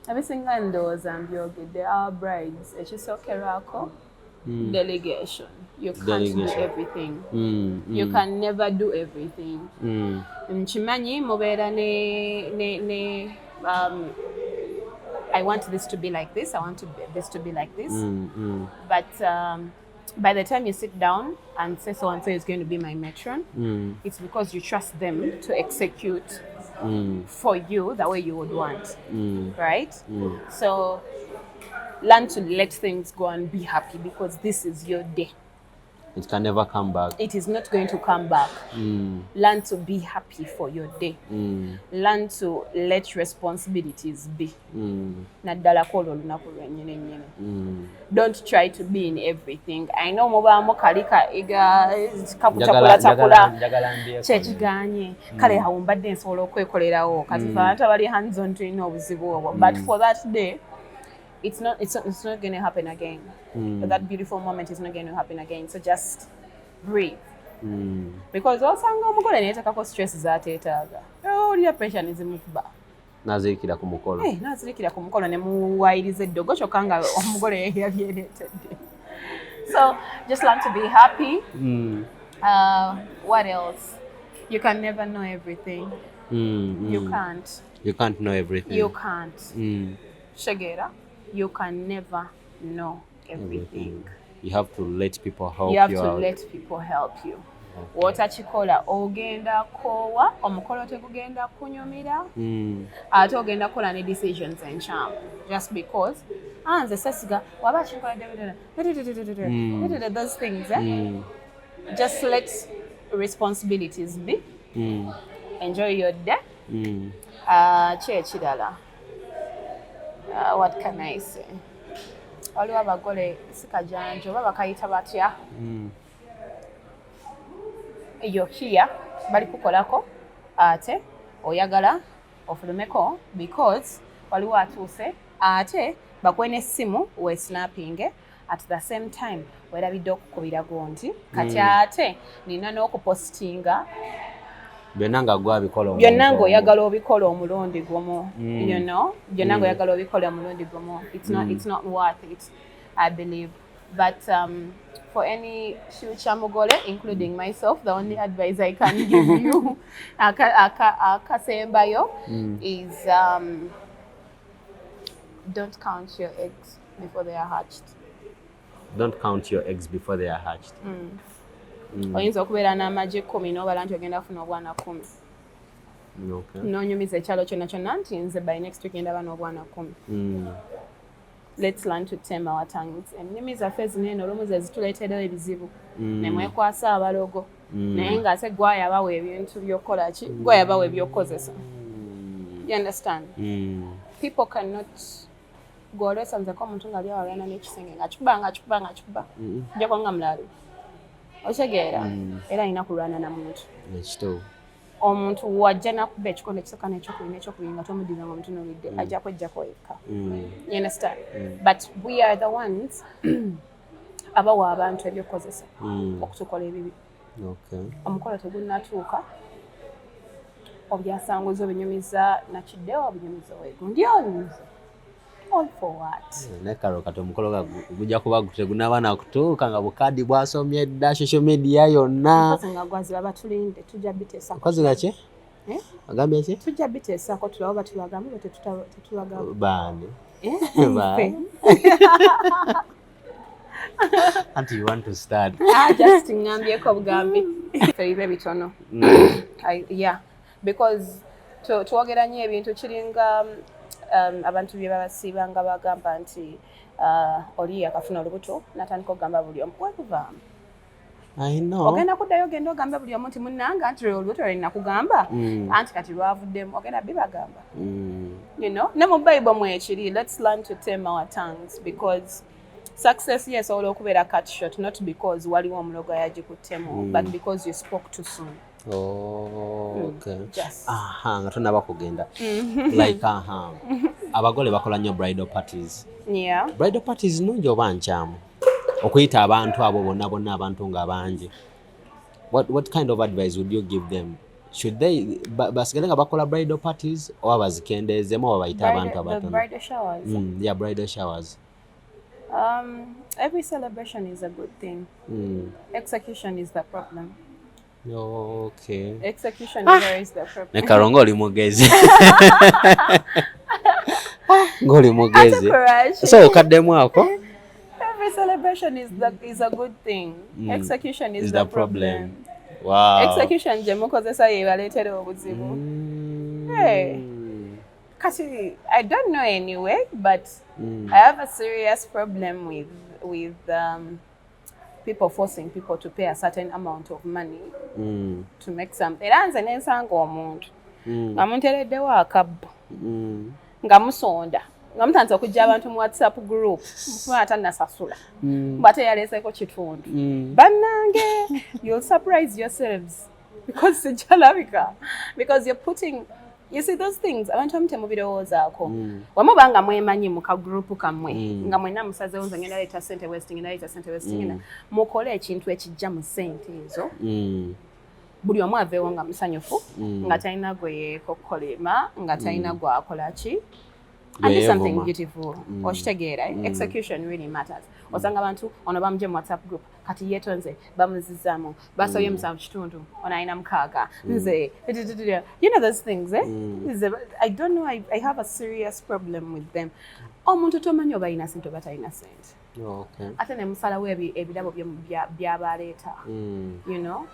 Speaker 2: Abisinga ndowooza mbyogedde our brides ekisookerwako delegation. You can't do everything. You can never do everything. Nkimanyi mubeera ne I want this to be like this, I want this to be like this. But by the time you sit down and say so-and-so is going to be my matron, it's because you trust them to execute for you the way you would want, right? So learn to let things go and be happy because this is your day.
Speaker 1: It can never come back.
Speaker 2: It is not going to come back. Learn to be happy for your day. Learn to let responsibilities be. Don't try to be in everything. I know mubamo kalika iga chakula chechiganye kale haumbadde nsobola okwekolerawo kati abantu abali hands on tulina obuzibu obwo, but for that day it's not going to happen again. That beautiful moment is not going to happen again. So just breathe. Because osanga omugole neyetakako stress zateetaaga. Olya pressure nezimukuba.
Speaker 1: Nazirikira ku mukolo.
Speaker 2: Nazirikira ku mukolo ne muwayiriza eddogo kyokka nga omugole yabyereetedde. So just learn to be happy. What else? You can never know everything. You can't.
Speaker 1: You can't know everything.
Speaker 2: You can't. Shagera, you can never know everything.
Speaker 1: You have to let people help you.
Speaker 2: You have to let people help you. Wotachikola ogenda kowa omukolo tegugenda kunyumira ate ogenda kola ne decisions enkyamu just because nze sasiga waba chikola those things just let responsibilities be. Enjoy your day. Chekirala. What can I say? Waliwo abagole sikajanjo baba kayita batya. You're here, bali kukolako ate oyagala ofulumeko because waliwo atuuse ate bakwene essimu we snapping at the same time werabidde okukubira gondi kati ate nina n'okupostinga
Speaker 1: byonna nga gwabikola
Speaker 2: byonna ng'oyagala obikola omulundi gumu. You know, byonna ng'oyagala obikola omulundi gumu. It's not worth it, I believe. But for any future mugole, including myself, the only advice I can give you akasembayo is don't count your eggs before they are hatched.
Speaker 1: Don't count your eggs before they are hatched.
Speaker 2: Oyinza okubeera n'amagye 10 n'obala nti ogenda kufuna obwana 10.
Speaker 1: Okay.
Speaker 2: N'onyumiza ekyalo kyonna kyonna nti nze by next week ndaba n'obwana 10. Let's learn to tame our tongues. Ennimi zaffe zinene olumu ze zituleeterawo ebizibu ne mwekwasa abalogo naye ng'ate gwayabawa ebintu by'okukola ki gwayabawa ebyokukozesa. You understand? People cannot gw'olwesanzeko omuntu ng'ali awalana n'ekisenge ng'akikuba ojjako nga mulalu otegeera era alina kulwana na muntu
Speaker 1: ekito
Speaker 2: omuntu wajja nakuba ekikondo ekisooka n'ekyokubiri nga tomuddiza nga omutunuulidde ajja kwejjako yekka. You understand? But we are the ones abawa abantu ebyokukozesa okutukola ebibi. Omukolo tegunnatuuka obyasanguza obinyumiza nakiddewo obinyumiza weegundi onyumiza all for what?
Speaker 1: Nekaro kati omukolo gujja kuba tegunnaba nakutuuka nga bukaadi bwasomye dda social media yonna.
Speaker 2: Nga gwaziba batulinde tujja biteesako.
Speaker 1: Kozesa ki? Agambye ki?
Speaker 2: Tujja biteesako tulaba batulagambe tetulagamba.
Speaker 1: Baani? Until you want to start.
Speaker 2: Just ngambyeko bugambi. Feibe bitono. Yeah. Because twogera nnyo ebintu kiringa abantu bye babasiiba nga bagamba nti oli akafuna olubuto natandika okugamba buli omu wekuvaamu.
Speaker 1: I know.
Speaker 2: Ogenda kuddayo ogenda ogambe buli omu nti munnanga nti olubuto lwe nakugamba anti kati lwavuddemu ogenda bibagamba. You know, ne mu Bible mwekiri, let's learn to tame our tongues because success esobola okubeera cut short not because waliwo omulogo yagikuttemu but because you spoke too soon.
Speaker 1: Okay. Nga tonaba kugenda. Like abagole bakola nnyo bridal parties.
Speaker 2: Yeah.
Speaker 1: Bridal parties nungi oba nkyamu okuyita abantu abo bonna abantu nga bangi. What kind of advice would you give them? Should they basigale nga bakola bridal parties oba bazikendeezemu oba bayita abantu abatono?
Speaker 2: Bridal showers.
Speaker 1: Yeah, bridal showers.
Speaker 2: Every celebration is a good thing. Execution is the problem.
Speaker 1: Okay.
Speaker 2: Execution is the problem.
Speaker 1: Nekarongo oli mugezi. Ngoli mugezi. So okaddemu ako?
Speaker 2: Every celebration is a good thing. Execution is the problem.
Speaker 1: Wow.
Speaker 2: Execution je mukozesa yebaleetera obuzibu. Hey. Kasi I don't know anyway, but I have a serious problem with people forcing people to pay a certain amount of money to make something. Era nze nensanga omuntu nga muntereddewo akabbo nga musonda nga mutandise okujja abantu mu WhatsApp group mufuna atannasasula bw'ate yaleeseko kitundu bannange you'll surprise yourselves because sijalabika because you're putting you see those things abantu amu temubirowoozaako wamubanga mwemanyi mu kagrupu kammwe nga mwenna musazeewo nze ngenda leeta ssente westing mukole ekintu ekijja mu ssente ezo buli omu aveewo nga musanyufu nga talina gwe yeekokkolema nga talina gwakola ki and do something beautiful okitegeera execution really matters osanga abantu ono bamugye mu WhatsApp group kati yeetonze bamuzizaamu basobye musanvu kitundu ono alina mukaaga nze you know those things I don't know I have a serious problem with them omuntu tomanyi oba alina sente oba talina sente ate ne musalawo ebirabo byabaleeta you know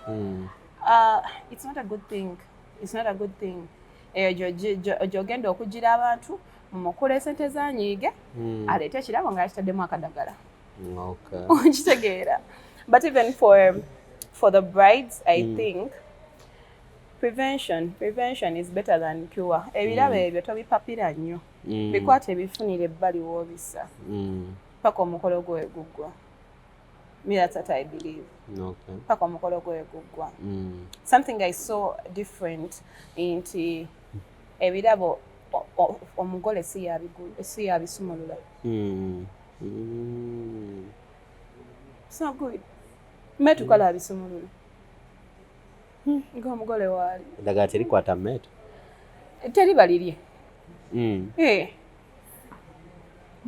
Speaker 2: it's not a good thing eyo gy'ogenda okugira abantu mukula esente zanyiige aleete ekirabo nga yakitaddemu akadagala okitegeera but even for the brides I think prevention is better than cure ebirabo ebyo tobipapira nnyo bikwate ebifunire ebbali w'obisa paka omukolo gwe guggwa that's what I believe paka omukolo gwe guggwa something I saw different nti ebirabo omugole si yabisumulula it's not good metu kala abisumulula ng'omugole waali
Speaker 1: eddagala terikwata metu
Speaker 2: teribalirye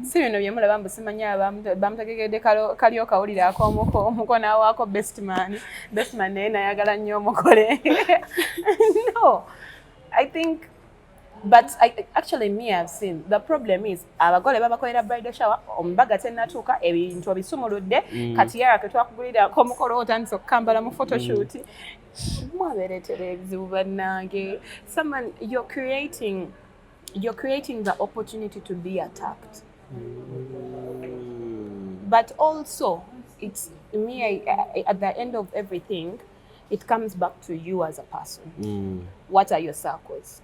Speaker 2: si bino bye mulaba mbu simanya bamutegegedde kali okawulire ak'omuko n'awaako best man naye nayagala nnyo omugole no I think but actually me I've seen the problem is abagole babakolera bridal shower ombaga tennatuuka ebintu obisumuludde kati yara ketwakugulira komukolo otandise okukambala mu photoshoot mwabeeretera ebizibu bannange someone you're creating the opportunity to be attacked but also it's me at the end of everything it comes back to you as a person what are your circles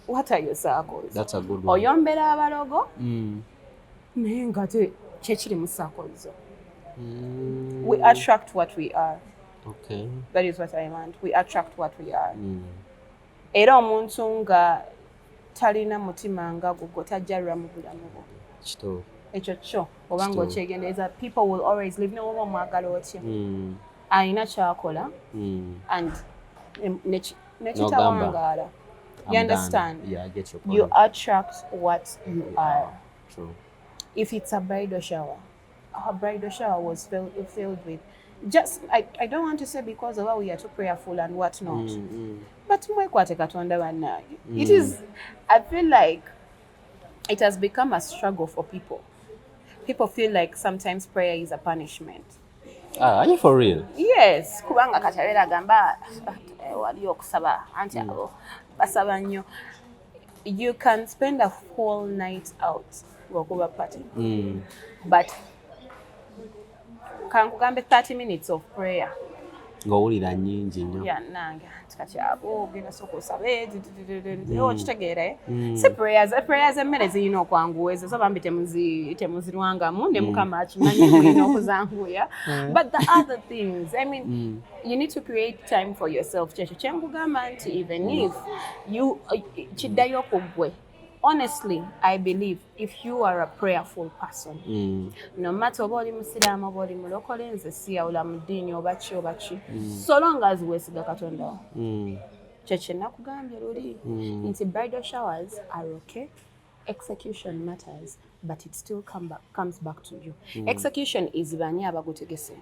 Speaker 2: what are your circles
Speaker 1: that's a good one
Speaker 2: oyombera abalogo naye nga kyekiri mu circles we attract what we are that is what I want we attract what we are era omuntu nga talina mutima nga gugwo tajjalwa mu bulamu bwo ekyo kyo obanga okyegendereza people will always live noba omwagala otya alina kyakola and nekitawangaala you understand you attract what you are if it's a bridal shower our bridal shower was filled with just I don't want to say because of how we are too prayerful and what not but mwekwate katonda bannange it is I feel like it has become a struggle for people feel like sometimes prayer is a punishment
Speaker 1: are you for real
Speaker 2: yes kubanga katabera agamba wali okusaba anti abo basaba nnyo you can spend a whole night out ngokuba party but kankugambe 30 minutes of prayer
Speaker 1: ng'owulira nnyingi nnyo
Speaker 2: nange kati abo genda soka osabe okitegeera si prayers emmere zirina okwanguwa ezo so bambi temuzirwangamu ne mukama akimanyi mulina okuzanguya but the other things I mean you need to create time for yourself kyekyo kyengugamba nti even if you kiddayo ku ggwe honestly I believe if you are a prayerful person no matter oba oli musiraamu oba oli mulokole nze siyawula mu ddiini oba ki so long as weesiga katonda wo kyekyo nakugambye luli nti bridal showers are okay execution matters but it still comes back to you execution is bani abagutegese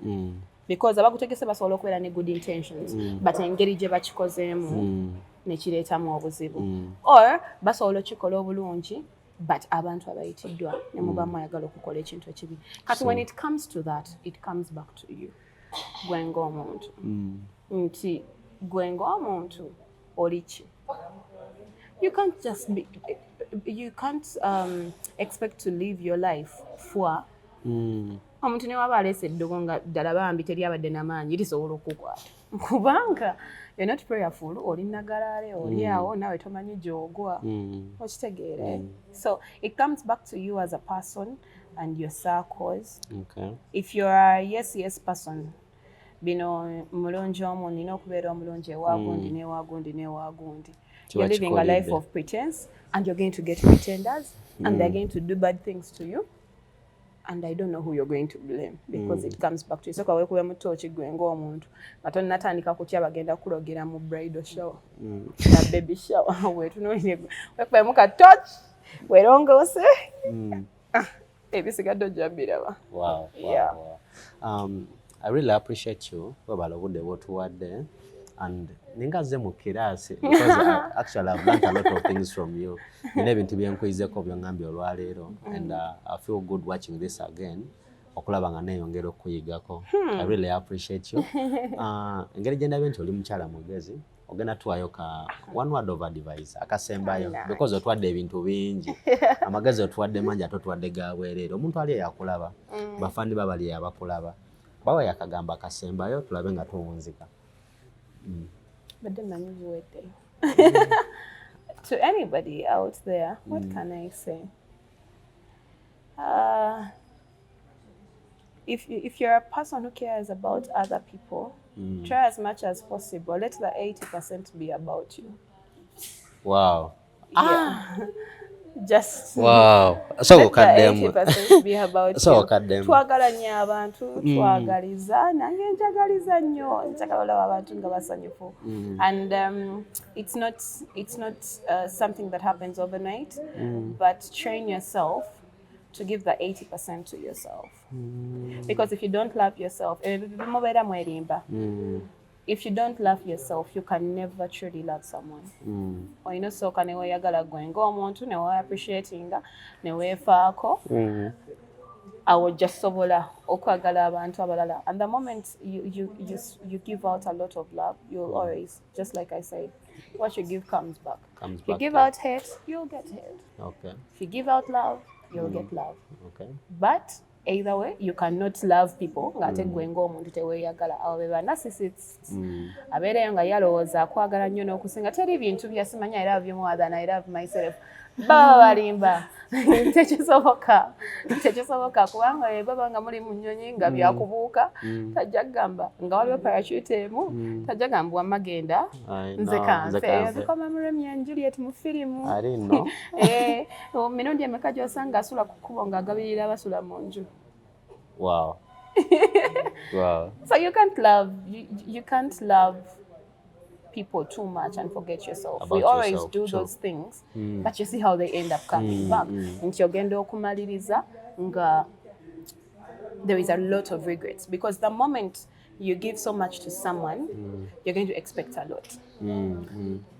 Speaker 2: because abagutegese basobola okubeera ne good intentions but engeri gye bakikozeemu nekireetamu obuzibu or basobola okikola obulungi but abantu abayitiddwa ne muba mwayagala okukola ekintu ekibi kati when it comes to that it comes back to you gwe ng'omuntu nti gwe ng'omuntu oli ki you can't expect to live your life for omuntu ne waba aleese eddogo nga ddala bambi teryabadde n'amaanyi lisobola okukwata kubanga you're not prayerful oli nagalaale oli awo naawe tomanyi gy'ogwa okitegeere so it comes back to you as a person and your circles. If you're a yes person bino mulungi omu nina okubeera omulungi ewagundi newagundi you're living a life of pretense and you're going to get pretenders and they're going to do bad things to you and I don't know who you're going to blame because it comes back to you. So kawe kuba mutochi gwe ng'omuntu nga tonnatandika kutya bagenda kulogera mu bridal shower na baby shower wetunoine wekube muka touch werongoose ebisigadde ojjabiraba.
Speaker 1: Wow. I really appreciate you webalobudde bwotuwadde and ningaze mu kirasi because actually I've learned a lot of things from you. Nina ebintu byenkwizeko byongambye olwaleero and I feel good watching this again okulaba nga neeyongera okuyigako. I really appreciate you. Engeri gye ndabye nti oli mukyala mugezi ogenda tuwayo ka one word of advice akasembayo because otwadde ebintu bingi amagezi otwadde mangi ate otwadde gabwereere omuntu ali eyakulaba bafandi babali yabakulaba bawe yakagamba akasembayo tulabe nga tuwunzika.
Speaker 2: To anybody out there, what can I say? If you're a person who cares about other people, try as much as possible. Let the 80% be about you.
Speaker 1: Wow.
Speaker 2: Yeah. Just
Speaker 1: wow. So
Speaker 2: let the 80% be about
Speaker 1: so
Speaker 2: you. Twagala nnyo abantu, twagaliza, nange njagaliza nnyo, njagala olaba abantu nga basanyufu. And it's not something that happens overnight, but train yourself to give the 80% to yourself. Because if you don't love yourself, if you don't love yourself, you can never truly love someone. Or you know, so can we yagala going go omuntu ne we appreciating ne we faako. I would just sobola okwagala abantu abalala. And the moment you give out a lot of love, you'll always, just like I said, what you give comes back. If you give out hate, you'll get hate.
Speaker 1: Okay.
Speaker 2: If you give out love, you'll get love.
Speaker 1: Okay.
Speaker 2: But either way, you cannot love people ngate gwe ng'omuntu teweyagala. Abo be ba narcissists. Abeereyo nga yalowooza akwagala nnyo n'okusinga teri bintu byasimanya I love you more than I love myself. Baba balimba. Tekisoboka kubanga baba nga muli mu nnyonyi nga byakubuuka tajja kugamba nga waliwo parachute emu tajja gamba wamma genda nze kanfe zikoma mu Romeo and Juliet mu firimu mirundi emeka gy'osanga asula ku kkubo ng'agabirira basula mu nju.
Speaker 1: Wow. Wow.
Speaker 2: So you can't love people too much and forget yourself. We always do those things, but you see how they end up coming back. Nti ogenda okumaliriza nga there is a lot of regrets because the moment you give so much to someone, you're going to expect a lot.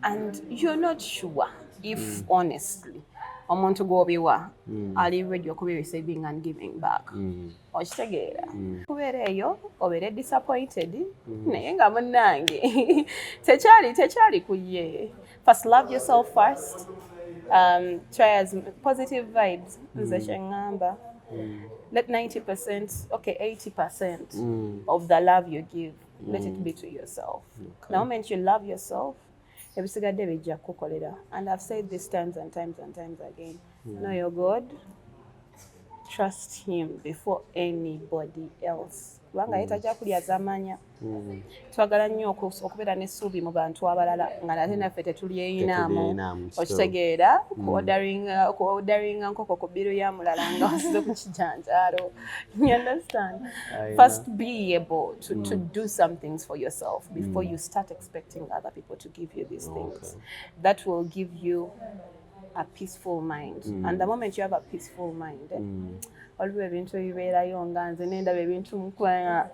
Speaker 2: And you're not sure if honestly omuntu gwobiwa ali ready okuba receiving and giving back. Okitegeera kubeera eyo obeere disappointed naye nga munnange tekyali kuye. First love yourself first. Try as positive vibes nze kyeŋŋamba. Let 90%, okay, 80% of the love you give, let it be to yourself. The moment you love yourself, ebisigadde bijja kukolera. And I've said this times and times again. Know your God. Trust him before anybody else. Kubanga yetajja kulyaza amanya. Twagala nnyo okubeera n'essuubi mu bantu abalala nga nate naffe tetulyeyinaamu. Okitegeera kuorderinga nkoko ku bbiru ya mulala nga wasize ku kijanjaalo. You understand? First be able to do some things for yourself before you start expecting other people to give you these things. That will give you a peaceful mind. And the moment you have a peaceful mind, waliwo ebintu ebibeerayo nga nze nendaba ebintu mukwanga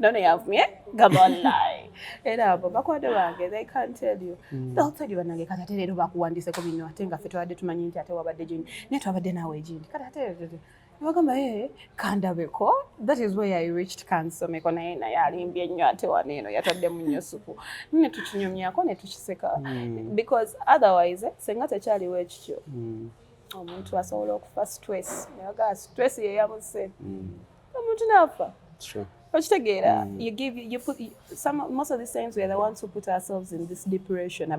Speaker 2: don't have me come on lie era abo bakwade bange they can't tell you they'll tell you banange kati ate leero bakuwandiiseko bino ate nga ffe tubadde tumanyi nti ate wabadde gindi naye twabadde naawe egindi kati ate bagamba kandabeko. That is where I reached kansomeko naye alimbye nnyo ate wano eno yataddemu nnyo supu ne tukinyumyako ne tukiseka because otherwise senga tekyaliwo ekityo omuntu asobola okufa stress naga stress ye yamuse omuntu nafa.
Speaker 1: Sure.
Speaker 2: You put most of the times we are the ones who put ourselves in this depression.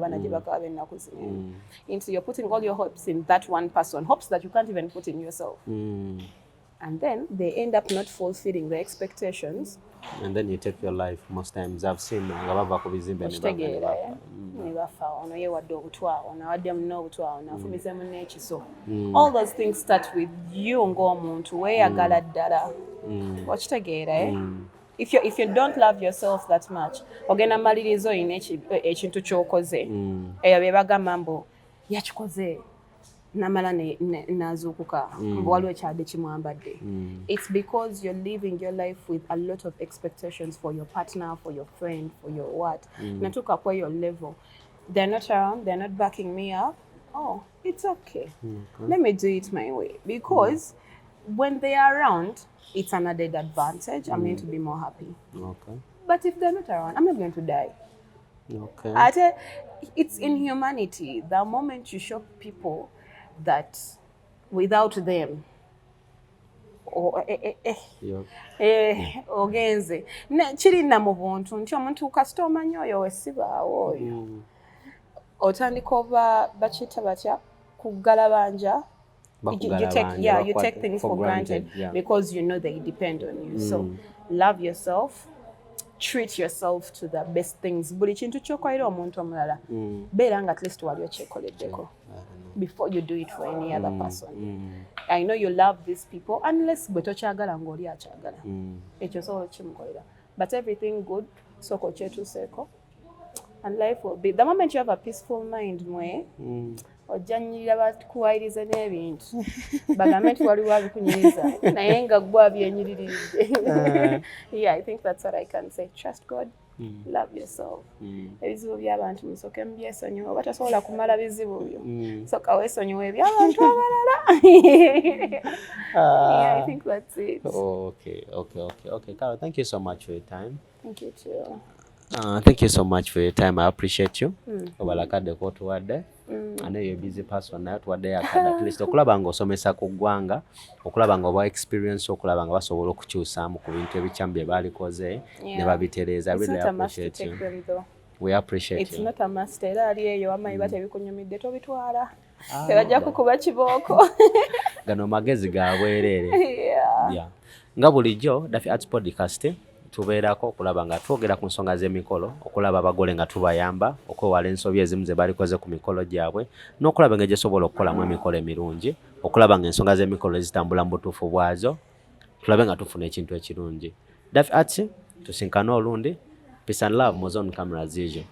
Speaker 2: Into you're putting all your hopes in that one person, hopes that you can't even put in yourself. And then they end up not fulfilling the expectations.
Speaker 1: And then you take your life. Most times I've seen all
Speaker 2: those things start with you if you don't love yourself that much, ogenda malirizo ine ekintu kyokoze eyo bebagamba mbu yakikoze namala nazukuka waliwo ekyadde kimwambadde. It's because you're living your life with a lot of expectations for your partner, for your friend, for your what. Natuka kwa your level. They're not around, they're not backing me up. Oh, it's okay. Let me do it my way. Because when they are around, it's an added advantage. I'm going to be more happy.
Speaker 1: Okay.
Speaker 2: But if they're not around, I'm not going to die.
Speaker 1: Okay.
Speaker 2: It's in humanity. The moment you show people that without them, ogenze kirina mu buntu nti omuntu kasita omanyi oyo wesibaawo oyo otandika oba bakiyita batya kugalabanja. You take things for granted because you know they depend on you. So love yourself, treat yourself to the best things. Buli kintu kyokolera omuntu omulala beera nga at least wali okyekoleddeko before you do it for any other person. I know you love these people unless bwe tokyagala ng'oli akyagala ekyo sobola kimukolera, but everything good soko kyetuseeko and life will be the moment you have a peaceful mind mwe ojjanyirira bakuwayirize n'ebintu bagambe nti waliwo abikunyiriza naye nga gwe abyenyiriridde. I think that's what I can say. Trust God, love yourself. Ebizibu by'abantu musooke mubyesonyiwe oba tasobola kumala bizibu byo sooka weesonyiwe eby'abantu abalala. I think that's it.
Speaker 1: Okay. Carol, thank you so much for your time.
Speaker 2: Thank you too.
Speaker 1: Thank you so much for your time. I appreciate you. Obalakadde kotuwadde. I know you're a busy person now. Tuwadde akadde at least okulaba nga osomesa ku ggwanga, okulaba nga oba experience, okulaba nga basobola okukyusaamu ku bintu ebikyamu bye baalikoze ne babitereeza. I really appreciate you. We appreciate
Speaker 2: you. It's
Speaker 1: you.
Speaker 2: not a must. Era ali eyo amayi batebikunyumidde tobitwala. Tebajja kukuba kibooko.
Speaker 1: Gano magezi ga bwereere. Yeah. Nga bulijjo Daffy Arts Podcast tubeerako okulaba nga twogera ku nsonga z'emikolo, okulaba abagole nga tubayamba okwewala ensobi ezimu ze balikoze ku mikolo gyabwe, n'okulaba nga gyesobola okukolamu emikolo emirungi, okulaba nga ensonga z'emikolo zitambula mu butuufu bwazo, tulabe nga tufuna ekintu ekirungi. Daffy Arts tusinkana olundi. Peace and love, Mozon camera as usual.